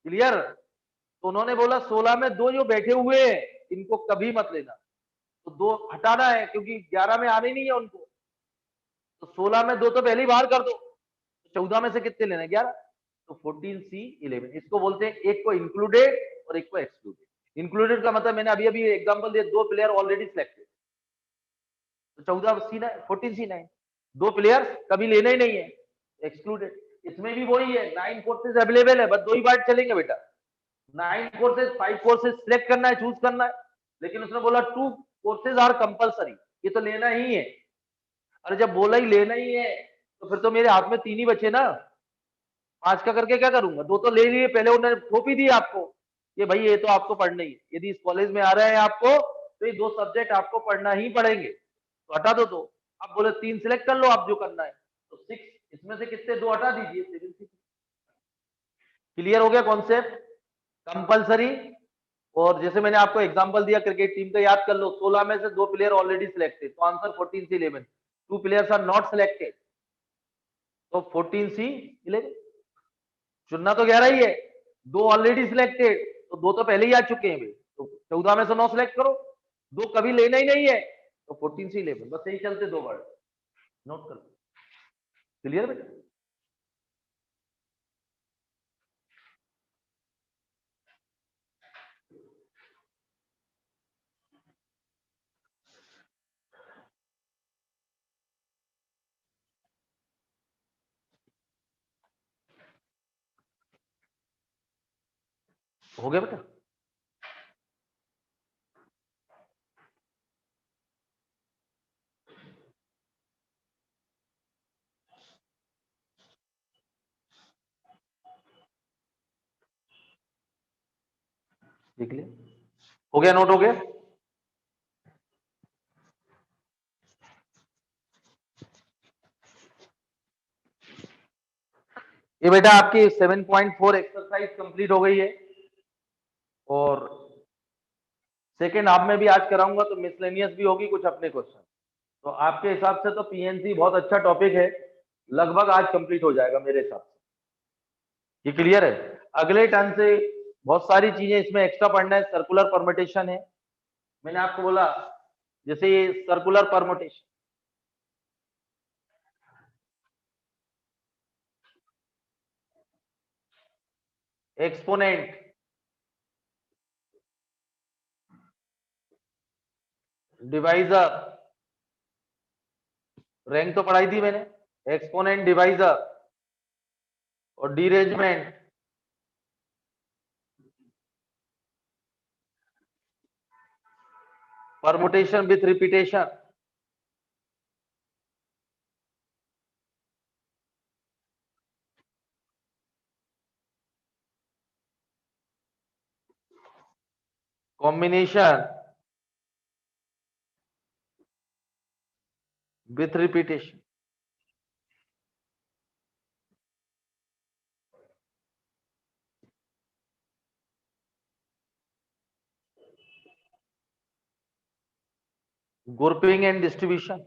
क्लियर? तो उन्होंने बोला 16 में 2 जो बैठे हुए हैं इनको कभी मत लेना, तो 2 हटाना है, क्योंकि 11 में आने नहीं है उनको, तो 16 में 2 तो पहले ही बाहर कर दो, तो 14 में से कितने लेने? 11। तो 14C11, इसको बोलते हैं एक को इंक्लूडेड और एक को एक्सक्लूडेड। इंक्लूडेड का मतलब मैंने अभी अभी एग्जांपल दिया, 2 प्लेयर ऑलरेडी सिलेक्टेड, तो 14 सी 14 सी 9, 2 प्लेयर कभी लेना ही नहीं है, एक्सक्लूडेड। इसमें भी वही है, 9 कोर्सेज अवेलेबल है, बस 2 ही बार चलेंगे बेटा, 9 कोर्सेज 5 कोर्सेज सिलेक्ट करना है, चूज करना है, लेकिन उसने बोला 2 कोर्सेज आर कंपलसरी, ये तो लेना ही है। अरे जब बोला ही लेना ही है तो फिर तो मेरे हाथ में 3 ही बचे ना, 5 का करके क्या करूंगा, 2 तो ले लिए, पहले उन्होंने थोप ही दिया आपको कि भाई ये तो आपको पढ़ना ही है, यदि इस कॉलेज में आ रहे हैं आपको तो ये 2 सब्जेक्ट आपको पढ़ना ही पड़ेंगे, तो हटा दो 2। आप बोले 3 सिलेक्ट कर लो आप जो करना है, तो 6, इसमें से कितने 2 हटा दीजिए, 7। क्लियर हो गया कॉन्सेप्ट? कंपलसरी, और जैसे मैंने आपको एग्जांपल दिया क्रिकेट टीम का, याद कर लो, 16 में से 2 प्लेयर ऑलरेडी सिलेक्टेड, तो answer 14 C 11, 2 players are not selected, तो 14 सी 11। चुनना तो 11 ही है, 2 ऑलरेडी सिलेक्टेड, तो 2 तो पहले ही आ चुके हैं, तो 14 में से 9 सिलेक्ट करो, 2 कभी लेना ही नहीं है, तो 14 सी 11, बस यही चलते 2 वर्ड नोट करो। क्लियर बेटा? हो गया बेटा? देख लिया? हो गया, नोट हो गया? ये बेटा आपकी 7.4 एक्सरसाइज कंप्लीट हो गई है, और सेकेंड हाफ में भी आज कराऊंगा, तो मिसलेनियस भी होगी कुछ अपने क्वेश्चन, तो आपके हिसाब से तो पीएनसी बहुत अच्छा टॉपिक है, लगभग आज कंप्लीट हो जाएगा मेरे हिसाब से। ये क्लियर है? अगले टर्न से बहुत सारी चीजें इसमें एक्स्ट्रा पढ़ना है, सर्कुलर परमुटेशन है, मैंने आपको बोला, जैसे ये circular permutation, exponent, divisor, rank तो पढ़ाई थी मैंने, एक्सपोनेंट, डिवाइजर और derangement, permutation with repetition, combination with repetition, grouping and distribution,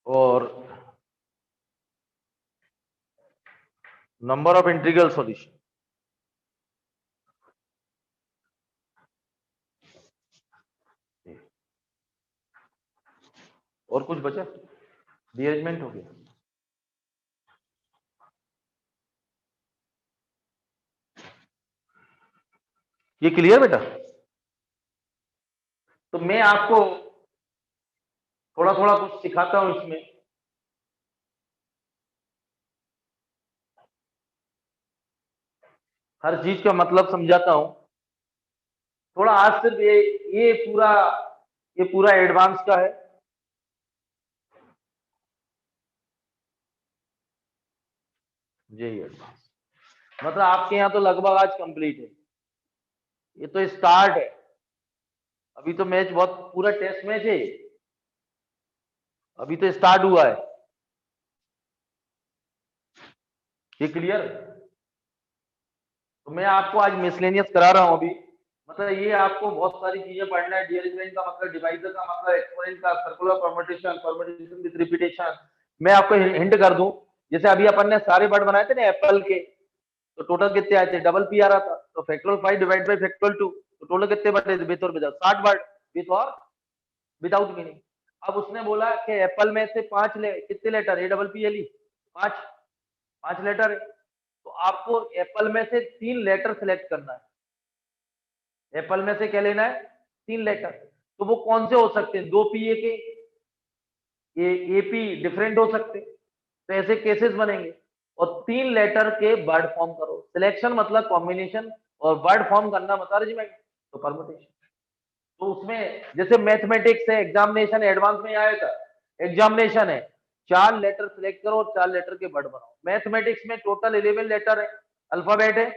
और नंबर ऑफ इंटीग्रल सॉल्यूशन। और कुछ बचा? डीअरेंजमेंट हो गया। ये क्लियर बेटा? तो मैं आपको थोड़ा थोड़ा कुछ सिखाता हूं इसमें, हर चीज का मतलब समझाता हूं थोड़ा। आज सिर्फ ये पूरा एडवांस का है, यही एडवांस, मतलब आपके यहाँ तो लगभग आज कंप्लीट है, ये तो स्टार्ट है, अभी तो मैच बहुत पूरा टेस्ट मैच है, अभी तो स्टार्ट हुआ है। ये क्लियर? तो मैं आपको आज मिसलेनियस करा रहा हूं अभी, मतलब ये आपको बहुत सारी चीजें पढ़ना है, डीअरेंजमेंट का मतलब, डिवाइजर का मतलब, एक्सपोनेंट का, circular permutation, permutation with repetition. मैं आपको हिंट कर दूं, जैसे अभी अपन ने सारे वर्ड बनाए थे ना एप्पल के, तो टोटल कितने आए थे, डबल पी आ रहा था, तो फैक्टोरियल 5 डिवाइड बाय फैक्टोरियल 2, तो टोटल कितने वर्ड थे, विद और विदाउट 60 वर्ड, विद और विदाउट मीनिंग। अब उसने बोला कि एप्पल में से कितने लेटर APPLE 5 लेटर है, तो आपको एप्पल में से 3 लेटर सिलेक्ट करना है। एप्पल में से क्या लेना है? 3 लेटर। तो वो कौन से हो सकते हैं? 2 PA के, AP डिफरेंट हो सकते, तो ऐसे केसेस बनेंगे। और 3 लेटर के वर्ड फॉर्म करो। सिलेक्शन मतलब कॉम्बिनेशन और वर्ड फॉर्म करना मतलब अरेंजमेंट, तो परमुटेशन। तो उसमें जैसे मैथमेटिक्स है, एग्जामिनेशन एडवांस में आया था, एग्जामिनेशन है 4 लेटर सिलेक्ट करो और 4 लेटर के वर्ड बनाओ। मैथमेटिक्स में टोटल 11 लेटर है, अल्फाबेट है,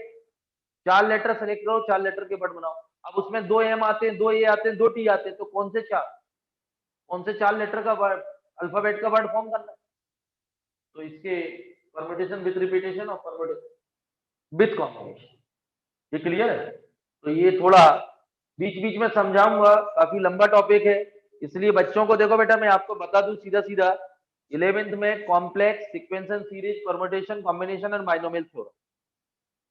4 लेटर सेलेक्ट करो, 4 लेटर के वर्ड बनाओ। अब उसमें 2 M आते हैं, 2 A आते हैं, 2 T आते हैं, तो कौन से 4 लेटर का वर्ड, अल्फाबेट का वर्ड फॉर्म करना है? तो इसके परमुटेशन विथ रिपीटेशन और परमुटेशन विथ कॉम्बिनेशन, ये क्लियर है? तो ये थोड़ा बीच बीच में समझाऊंगा, काफी लंबा टॉपिक है, इसलिए बच्चों को देखो बेटा मैं आपको बता दूं सीधा सीधा। 11th में complex, sequence series, permutation, combination और बाइनोमियल थ्योरम,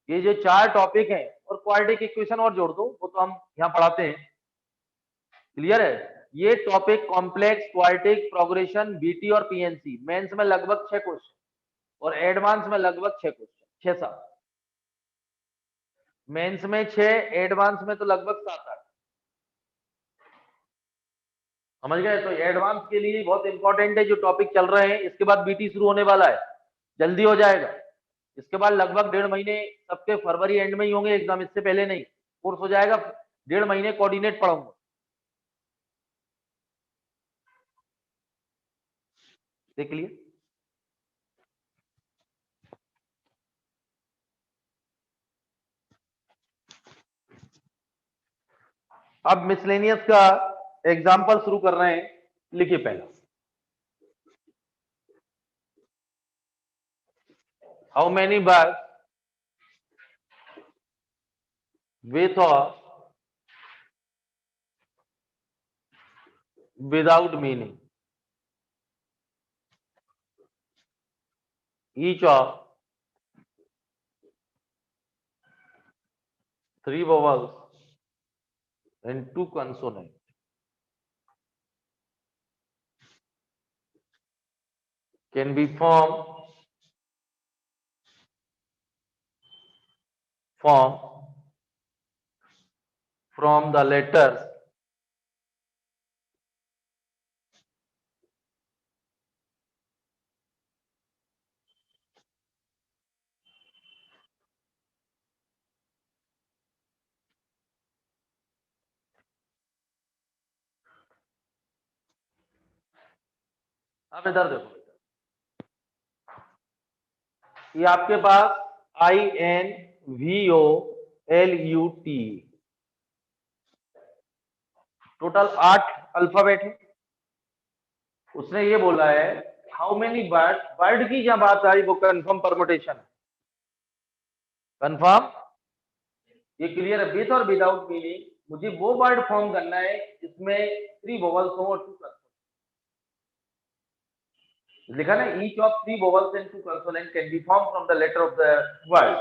ये जो 4 टॉपिक हैं, और क्वाड्रेटिक इक्वेशन और जोड़ दो, वो तो हम यहाँ पढ़ाते हैं। क्लियर है? ये topic complex, quadratic, progression, BT और पीएनसी मेंस में लगभग 6 क्वेश्चन और एडवांस में लगभग 6 क्वेश्चन, 6-7। मेंस में 6, एडवांस में तो लगभग 7-8। समझ गए? तो एडवांस के लिए बहुत इंपॉर्टेंट है जो टॉपिक चल रहे हैं। इसके बाद बीटी शुरू होने वाला है, जल्दी हो जाएगा। इसके बाद लगभग 1.5 महीने, सबके फरवरी एंड में ही होंगे एग्जाम, इससे पहले नहीं। कोर्स हो जाएगा 1.5 महीने, कोऑर्डिनेट पढ़ाऊंगा। देख लिए? अब मिसलेनियस का एग्जाम्पल शुरू कर रहे हैं। लिखिए पहला, how many birds with or without meaning, each of 3 vowels and 2 consonants can be formed from the letters अब इधर देखो, ये आपके पास INVOLUT टोटल 8 अल्फाबेट है। उसने ये बोला है हाउ मेनी वर्ड की जब बात आई वो कंफर्म परमुटेशन, कंफर्म, ये क्लियर है? विथ और विदाउट मीनिंग मुझे वो वर्ड फॉर्म करना है जिसमें 3 वोवल्स हो और 2 कंसोनेंट। लिखा ना, each of 3 vowels and 2 consonant can be form from the letter of the word.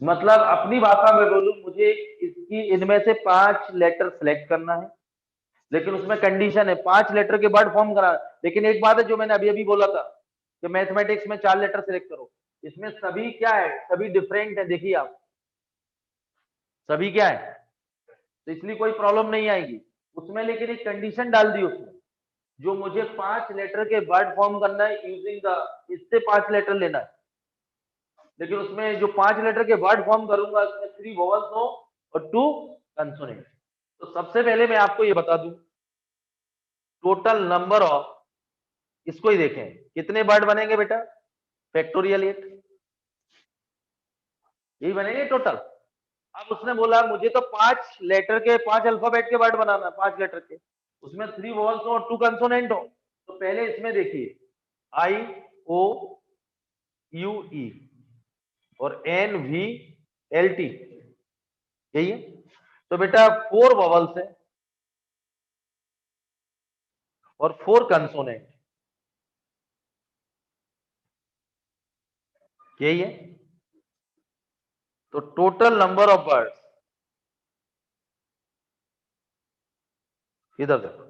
मतलब अपनी भाषा में बोलूं, मुझे इसकी इनमें से 5 लेटर सिलेक्ट करना है, लेकिन उसमें कंडीशन है 5 लेटर के वर्ड फॉर्म करा। लेकिन एक बात है जो मैंने अभी अभी बोला था कि मैथमेटिक्स में 4 लेटर सिलेक्ट करो, इसमें सभी क्या है, सभी डिफरेंट है। देखिए आप, सभी क्या है, तो इसलिए कोई प्रॉब्लम नहीं आएगी उसमें। लेकिन एक कंडीशन डाल दी उसने, जो मुझे 5 लेटर के वर्ड फॉर्म करना है यूजिंग द, इससे 5 लेटर लेना है। लेकिन उसमें जो 5 लेटर के वर्ड फॉर्म करूंगा उसमें 3 वोवल्स हो और 2 कंसोनेंट। तो सबसे पहले मैं आपको ये बता दूं, टोटल नंबर ऑफ, इसको ही देखें कितने वर्ड बनेंगे बेटा, फैक्टोरियल 8, यही बनेंगे टोटल। अब उसने बोला मुझे तो 5 लेटर के, 5 अल्फाबेट के वर्ड बनाना है, 5 लेटर के, उसमें 3 वोवल्स हो और 2 कंसोनेंट हो। तो पहले इसमें देखिए IOUE और NVLT, यही है। तो बेटा 4 वोवल्स है और 4 कंसोनेंट, यही है। तो टोटल नंबर ऑफ वर्ड्स, इधर देखो,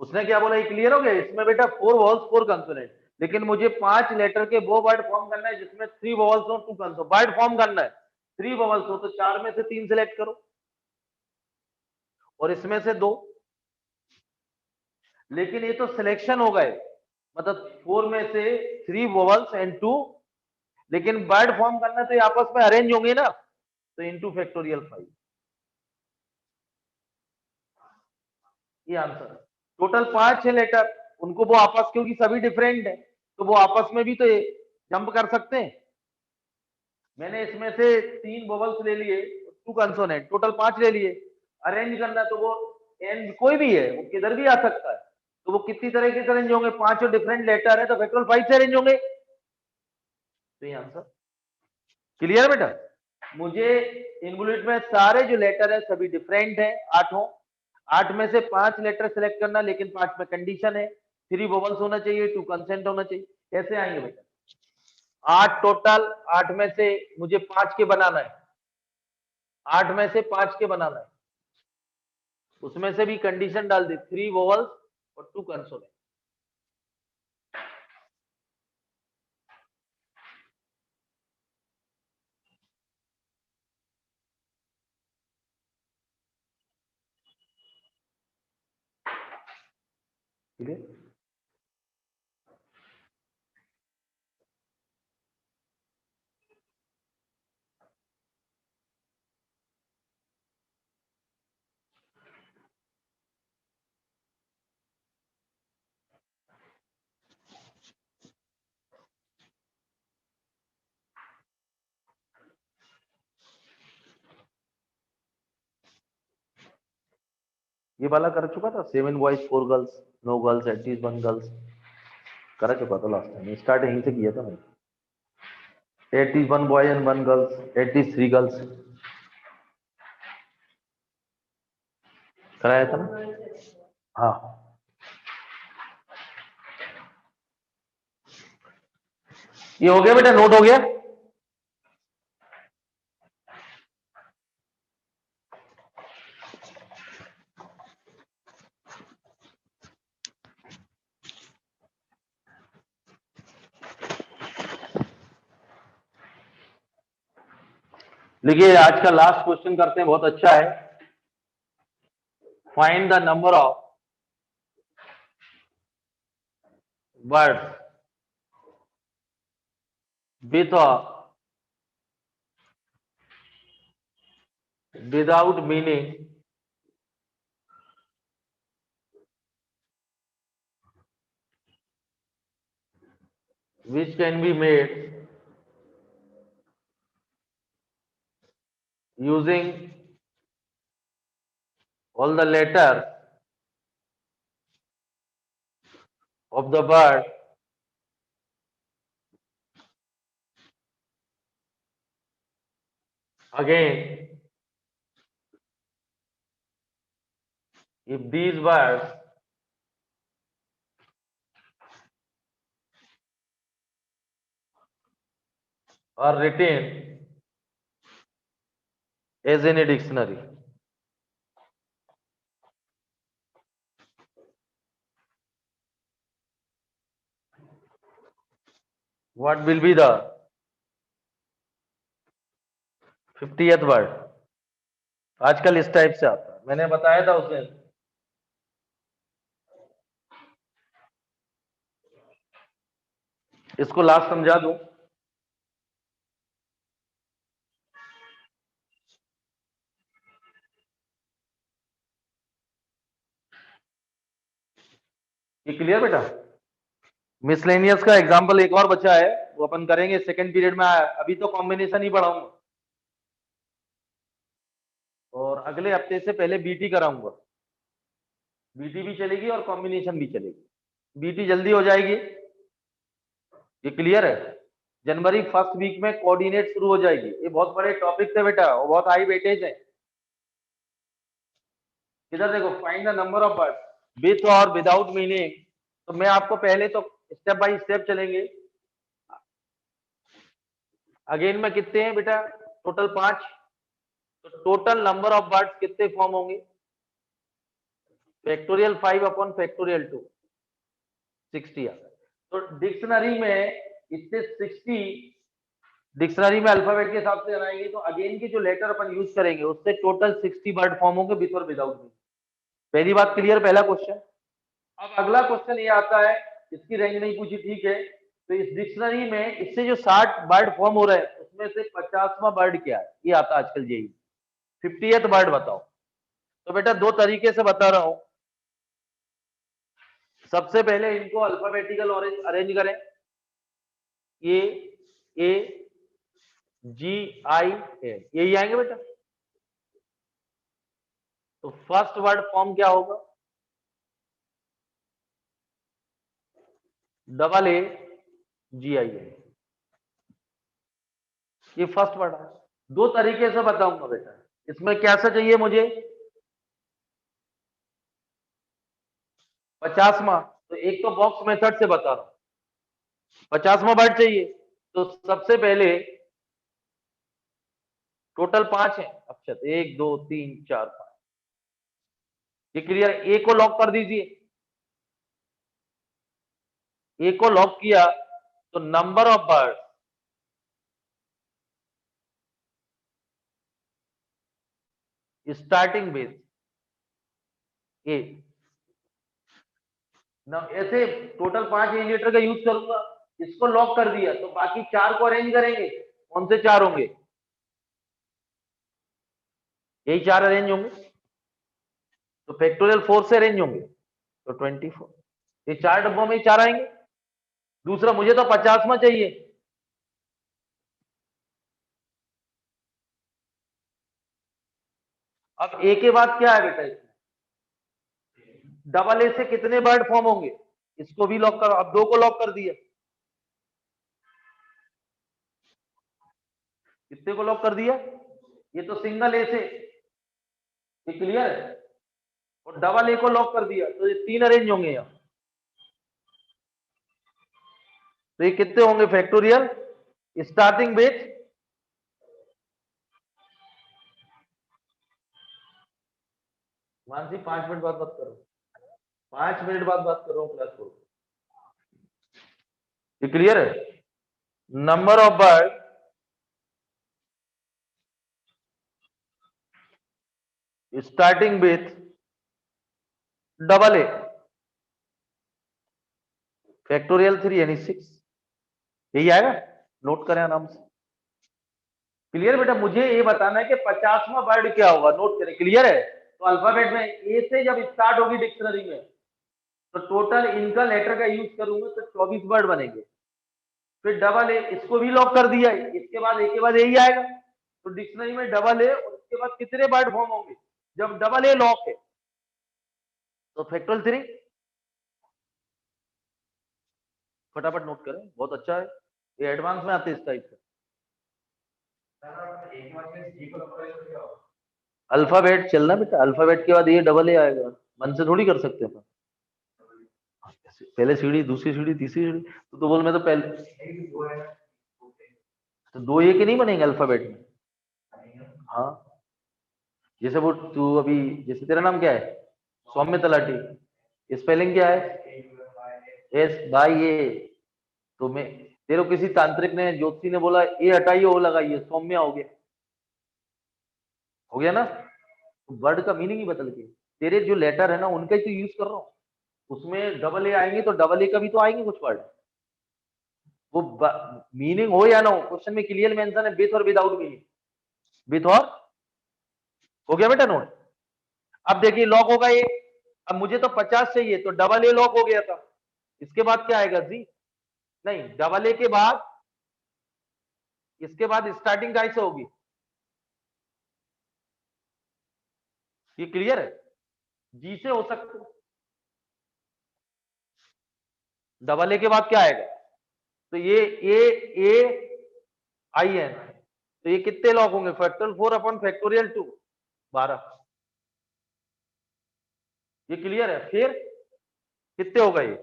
उसने क्या बोला, ये क्लियर हो गया? इसमें बेटा 4 वॉवल्स 4 कंसोनेंट, लेकिन मुझे 5 लेटर के वो वर्ड फॉर्म करना है जिसमें 3 वॉवल्स हो 2 कंसोनेंट। वर्ड फॉर्म करना है 3 वॉवल्स हो तो 4 में से 3 सिलेक्ट करो और इसमें से 2। लेकिन ये तो सिलेक्शन हो गए, मतलब 4 में से 3 वोवल्स एंड 2, लेकिन वर्ड फॉर्म करना तो ये आपस में अरेंज होंगे ना, तो इंटू फैक्टोरियल 5, ये आंसर है। टोटल 5 है लेटर, उनको वो आपस, क्योंकि सभी डिफरेंट है तो वो आपस में भी तो जंप कर सकते हैं। मैंने इसमें से 3 वोवल्स ले लिए, 2 कंसोनेंट, टोटल 5 ले लिए। अरेंज करना तो वो एन कोई भी है, वो किधर भी आ सकता है, तो वो कितनी तरह के अरेंज होंगे? 5 डिफरेंट लेटर है तो फैक्टोरियल 5 से अरेंज होंगे, तो ये आंसर। क्लियर बेटा? मुझे इन बुलेट में सारे जो लेटर है सभी डिफरेंट है, 8 में से 5 लेटर सेलेक्ट करना, लेकिन 5 में कंडीशन है 3 वोवल्स होना चाहिए, 2 कंसेंट होना चाहिए। कैसे आएंगे बेटा? 8 टोटल, 8 में से मुझे 5 के बनाना है, 8 में से 5 के बनाना है, उसमें से भी कंडीशन डाल दी 3 वोवल्स और 2 कंसोनेंट। क्लियर? ये वाला कर चुका था, 7 boys 4 girls, no girls, at least 1 girls, कर चुका था लास्ट टाइम, स्टार्ट यहीं से किया था मैंने। 81 बॉय एंड 1 गर्ल्स, 83 गर्ल्स कराया था ना? हाँ, ये हो गया बेटा, नोट हो गया? देखिए आज का लास्ट क्वेश्चन करते हैं, बहुत अच्छा है। Find the number of words with without meaning which can be made using all the letters of the word again if these words are written as in a dictionary. What will be the 50th word? आजकल इस type से आता है, मैंने बताया था उस दिन। इसको लास्ट समझा दूं। ये क्लियर बेटा? मिसलेनियस का एग्जांपल एक और बचा है, वो अपन करेंगे सेकंड पीरियड में, अभी तो कॉम्बिनेशन ही पढ़ाऊंगा और अगले हफ्ते से पहले बीटी कराऊंगा। बीटी भी चलेगी और कॉम्बिनेशन भी चलेगी, बीटी जल्दी हो जाएगी। ये क्लियर है? जनवरी फर्स्ट वीक में कोऑर्डिनेट शुरू हो जाएगी। ये बहुत बड़े टॉपिक थे बेटा और बहुत हाई वेटेज है। इधर देखो, find the number of word with और विदाउट मीनिंग, तो मैं आपको पहले तो स्टेप बाय स्टेप चलेंगे। अगेन में कितने हैं बेटा? टोटल 5, तो टोटल नंबर ऑफ वर्ड्स कितने फॉर्म होंगे? फैक्टोरियल 5 अपॉन फैक्टोरियल 2 60 आता है। तो डिक्शनरी में इससे 60 डिक्शनरी में अल्फाबेट के हिसाब से बनाएंगे तो अगेन की जो लेटर अपन यूज करेंगे उससे टोटल 60 वर्ड फॉर्म होंगे विथ और विदाउट मीनिंग। पहली बात क्लियर, पहला क्वेश्चन। अब अगला क्वेश्चन ये आता है, इसकी रेंज नहीं पूछी, ठीक है। तो इस डिक्शनरी में इससे जो 60 वर्ड फॉर्म हो रहे हैं उसमें से 50वां वर्ड क्या है, ये आता है आजकल यही। 50th वर्ड बताओ। तो बेटा दो तरीके से बता रहा हूं। सबसे पहले इनको अल्फाबेटिकल अरेंज करें। ए जी आई ए, यही आएंगे बेटा। तो फर्स्ट वर्ड फॉर्म क्या होगा, डबल ए जी आई ए, ये फर्स्ट वर्ड है। दो तरीके से बताऊंगा बेटा, इसमें कैसा चाहिए मुझे 50वां। तो एक तो बॉक्स मेथड से बता रहा हूं, 50वां वर्ड चाहिए। तो सबसे पहले टोटल 5 है अक्षर, 1 2 3 4 5, ये क्लियर। ए को लॉक कर दीजिए। ए को लॉक किया तो number of word starting base A ऐसे टोटल 5 लीटर का यूज करूंगा। इसको लॉक कर दिया तो बाकी 4 को अरेंज करेंगे। कौन से 4 होंगे, यही 4 अरेंज होंगे। तो फैक्टोरियल 4 से अरेंज होंगे तो 24, ये 4 डब्बों में ही 4 आएंगे। दूसरा मुझे तो 50वां चाहिए। अब ए के बाद क्या है बेटा, इसमें डबल ए से कितने वर्ड फॉर्म होंगे, इसको भी लॉक करो। अब 2 को लॉक कर दिया, कितने को लॉक कर दिया, ये तो सिंगल ए से, ये क्लियर है। और डबल ए को लॉक कर दिया तो ये 3 अरेंज होंगे यहाँ। तो ये कितने होंगे factorial starting base. Mansi 5 minute बाद बात करो, 5 मिनट बाद बात कर रहा हूँ क्लास को। ये क्लियर है। Number of bird starting with double A factorial 3 यानी 6, यही आएगा। नोट करें आराम से। क्लियर बेटा, मुझे ये बताना है कि 50वां वर्ड क्या होगा, नोट करें। क्लियर है। तो अल्फाबेट में ए से जब स्टार्ट होगी डिक्शनरी में तो टोटल इनका लेटर का यूज करूंगा तो 24 वर्ड बनेंगे। फिर डबल ए, इसको भी लॉक कर दिया, इसके बाद ए के बाद यही आएगा। तो डिक्शनरी में डबल ए और उसके बाद कितने वर्ड फॉर्म होंगे, जब डबल ए लॉक है तो फैक्टोरियल 3। फटाफट नोट करें, बहुत अच्छा है, ये एडवांस में आते हैं इस टाइप से। अल्फाबेट चलना बेटा, अल्फाबेट के बाद ये डबल ए आएगा, मन से थोड़ी कर सकते हैं। पहले सीढ़ी, दूसरी सीढ़ी, तीसरी सीढ़ी, तो बोल मैं तो पहले तो 2 ए के नहीं बनेंगे अल्फाबेट में। हाँ, जैसे वो तू अभी, जैसे तेरा नाम क्या है, सौम्य तलाटी, स्पेलिंग क्या है, एस बाई ए। तो मैं, तेरे को किसी तांत्रिक ने, ज्योतिषी ने बोला ए हटाइए ओ लगाइए, सौम्य हो गया, हो गया ना। तो वर्ड का मीनिंग ही बदल गया। तेरे जो लेटर है ना उनका ही तो यूज कर रहा हूँ, उसमें डबल ए आएंगे तो डबल ए का भी तो आएंगे कुछ वर्ड। वो मीनिंग हो या ना हो, क्वेश्चन में क्लियर मेंशन है विथ और विदाउट मीनिंग। विथ और, हो गया बेटा नोट। अब देखिए लॉक होगा ये। अब मुझे तो 50 चाहिए तो डबल ए लॉक हो गया था। इसके बाद क्या आएगा जी, नहीं डबल ए के बाद, इसके बाद स्टार्टिंग कैसे होगी, ये क्लियर है। जी से हो सकता है। डबल ए के बाद क्या आएगा, तो ये ए आई एन, तो ये कितने लॉक होंगे, फैक्टोरियल 4 अपॉन फैक्टोरियल 2, 12। ये क्लियर है। फिर कितने होगा ये,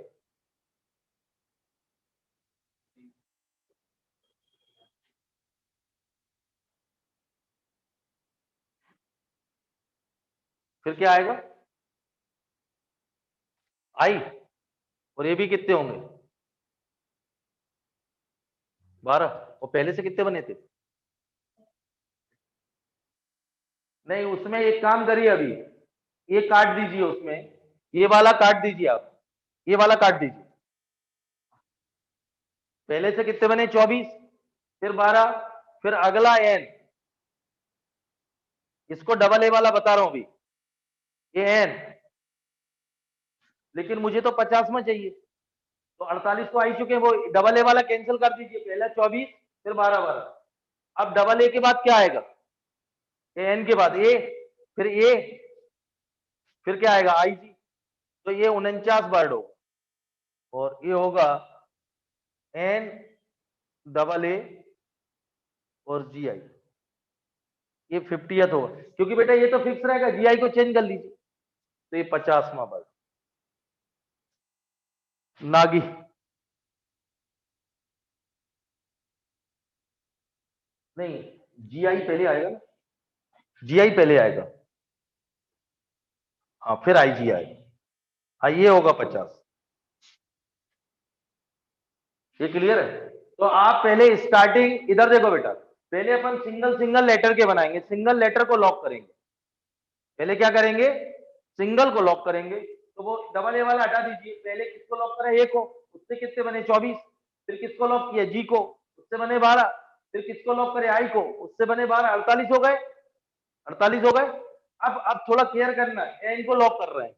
फिर क्या आएगा, आई, और ये भी कितने होंगे 12, और पहले से कितने बने थे? नहीं, उसमें एक काम करिए, अभी ये काट दीजिए, उसमें ये वाला काट दीजिए, आप ये वाला काट दीजिए। पहले से कितने बने 24, फिर 12, फिर अगला n, इसको डबल ए वाला बता रहा हूं अभी, ये n, लेकिन मुझे तो 50 में चाहिए, तो 48 तो आ ही चुके हैं, वो डबल ए वाला कैंसिल कर दीजिए, पहला 24, फिर 12 12। अब डबल ए के बाद क्या आएगा? एन के बाद ए, फिर ए, फिर क्या आएगा? आई जी। तो ये 49 वर्ड होगा, और ये होगा एन डबल ए और जी आई, ये 50th होगा, क्योंकि बेटा ये तो फिक्स रहेगा, जी आई को चेंज कर लीजिए, तो ये 50वां वर्ड नागी। नहीं, जी आई पहले आएगा ना, जी आई पहले आएगा, हाँ, फिर आई जी आएगा, हाँ, ये होगा 50। ये क्लियर है? तो आप पहले स्टार्टिंग इधर देखो बेटा, पहले अपन सिंगल सिंगल लेटर के बनाएंगे, सिंगल लेटर को लॉक करेंगे, पहले क्या करेंगे? सिंगल को लॉक करेंगे, तो वो डबल ए वाला हटा दीजिए, पहले किसको लॉक करा? ए को, उससे कितने बने 24, फिर किसको लॉक किया? जी को, उससे बने 12, फिर किसको लॉक करे? आई को, उससे बने 12, 48 हो गए, 48 हो गए। अब थोड़ा केयर करना, एन को लॉक कर रहे हैं,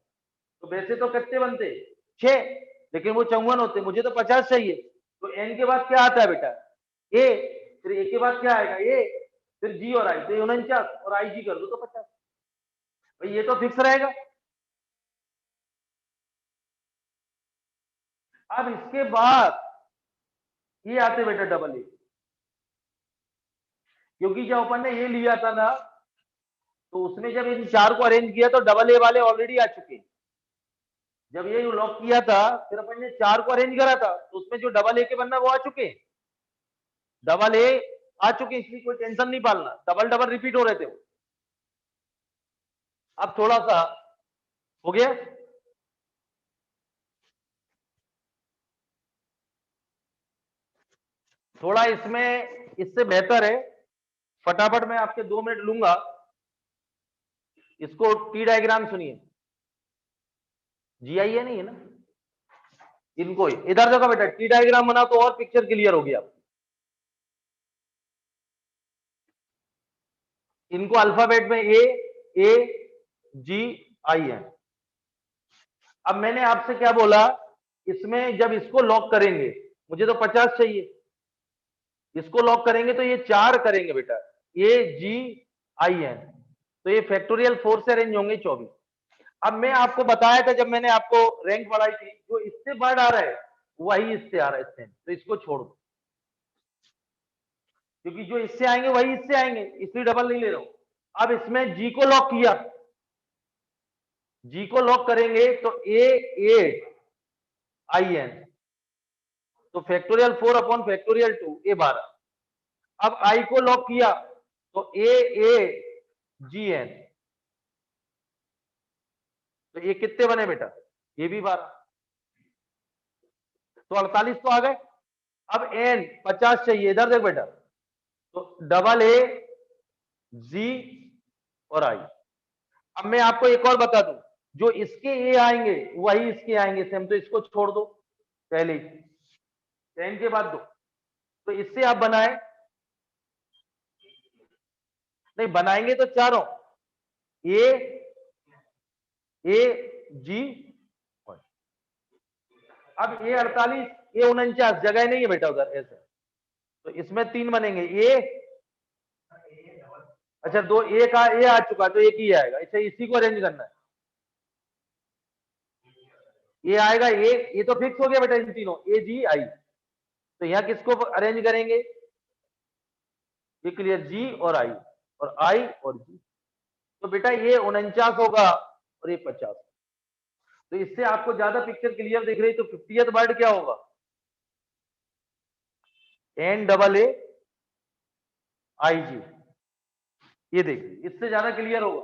तो वैसे तो कितने बनते 6, लेकिन वो 54 होते, मुझे तो 50 चाहिए, तो एन के बाद क्या आता है बेटा? ए, फिर ए के बाद क्या आएगा? ए, फिर जी और आई, तो 49 और आई जी कर दो तो 50, भाई ये तो फिक्स रहेगा। अब इसके बाद ये आते बेटा डबल ए, क्योंकि जब अपन ने ये लिया था ना, तो उसमें जब इन चार को अरेंज किया तो डबल ए वाले ऑलरेडी आ चुके, जब ये लॉक किया था फिर अपन ने चार को अरेंज करा था, तो उसमें जो डबल ए के बनना वो आ चुके, डबल ए आ चुके, इसलिए कोई टेंशन नहीं पालना, डबल डबल रिपीट हो रहे थे वो। अब थोड़ा सा हो गया, थोड़ा इसमें इससे बेहतर है, फटाफट मैं आपके 2 मिनट लूंगा, इसको टी डायग्राम सुनिए, जी आई है नहीं है ना, इनको इधर देखो बेटा, टी डायग्राम बना तो और पिक्चर क्लियर होगी आप, इनको अल्फाबेट में ए जी आई है। अब मैंने आपसे क्या बोला, इसमें जब इसको लॉक करेंगे, मुझे तो 50 चाहिए, इसको लॉक करेंगे तो ये 4 करेंगे बेटा, ए जी आई एन, तो ये फैक्टोरियल 4 से अरेंज होंगे 24। अब मैं आपको बताया था जब मैंने आपको रैंक पढ़ाई थी, जो इससे वर्ड आ रहा है वही इससे आ रहा है, इससे, तो इसको छोड़ दो, क्योंकि जो इससे आएंगे वही इससे आएंगे, इसलिए डबल नहीं ले रहा हूं। अब इसमें जी को लॉक किया, जी को लॉक करेंगे तो ए 8 आई एन, तो फैक्टोरियल 4 अपॉन फैक्टोरियल 2, ए 12। अब आई को लॉक किया तो ए जी एन, तो ये कितने बने बेटा? ये भी 12, तो 48 तो आ गए। अब एन 50 चाहिए, इधर देख बेटा, तो डबल ए जी और आई। अब मैं आपको एक और बता दूं, जो इसके ए आएंगे वही इसके आएंगे सेम, तो इसको छोड़ दो पहले ही, 10 के बाद दो, तो इससे आप बनाए, नहीं बनाएंगे तो चारों, ए जी, अब ए 48, ए 49, जगह नहीं है बेटा उधर ऐसे, तो इसमें 3 बनेंगे, ए, अच्छा 2 ए का ए आ चुका तो एक ही आएगा, इसे इसी को अरेंज करना है, ये आएगा ये तो फिक्स हो गया बेटा, इन तीनों ए जी आई, तो यहां किसको अरेंज करेंगे? ये क्लियर, जी और आई और जी, तो बेटा ये 49 होगा और ये 50, तो इससे आपको ज्यादा पिक्चर क्लियर दिख रही, तो 50th वर्ड क्या होगा? एन डबल ए आई जी, ये देखिए इससे ज्यादा क्लियर होगा।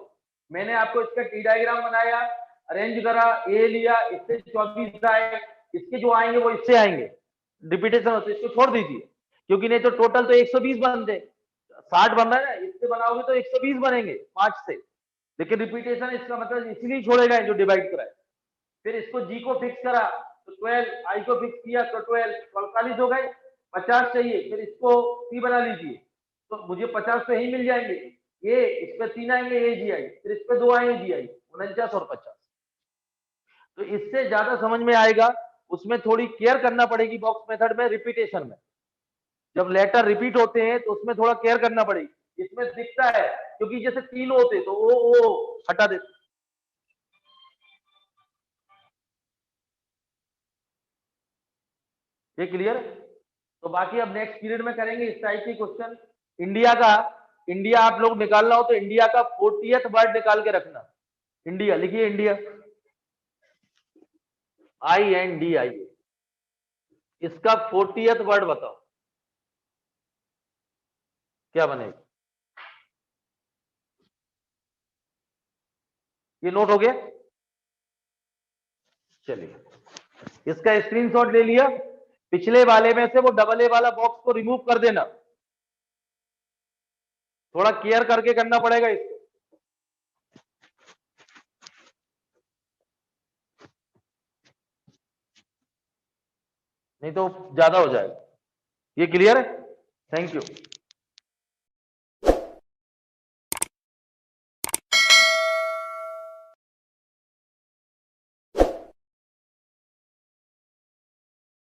मैंने आपको इसका टी डायग्राम बनाया, अरेंज करा, ए लिया, इससे 24 आए, इसके जो आएंगे वो इससे आएंगे, रिपीटेशन होते, इसको छोड़ दीजिए, क्योंकि नहीं तो टोटल तो 120 बनते, 60 बन रहा है ना, इससे बनाओगे तो 120 बनेंगे 5 से, लेकिन रिपीटेशन इसका मतलब इसलिए छोड़ेगा जो डिवाइड कराए। फिर इसको जी को फिक्स करा तो 12, आई को फिक्स किया तो 12, 45 हो गए, 50 चाहिए, फिर इसको सी बना लीजिए, तो मुझे 50 तो ही मिल जाएंगे, ये इस पे 3 आएंगे ए जी आई, फिर इस पे 2 आएंगे जी आई, 49 और 50। तो इससे ज्यादा समझ में आएगा, उसमें थोड़ी केयर करना पड़ेगी बॉक्स मेथड में, रिपीटेशन में जब लेटर रिपीट होते हैं तो उसमें थोड़ा केयर करना पड़ेगी। इसमें दिखता है क्योंकि जैसे 3 होते तो वो हटा देते। ये क्लियर है? तो बाकी अब नेक्स्ट पीरियड में करेंगे इस टाइप के क्वेश्चन। इंडिया आप लोग निकालना हो तो इंडिया का 40th वर्ड निकाल के रखना। इंडिया लिखिए, इंडिया INDIA, इसका 40th वर्ड बताओ क्या बनेगा। ये नोट हो गया? चलिए इसका स्क्रीनशॉट ले लिया, पिछले वाले में से वो डबल ए वाला बॉक्स को रिमूव कर देना, थोड़ा केयर करके करना पड़ेगा इसको, नहीं तो ज्यादा हो जाएगा। ये क्लियर है? Thank you.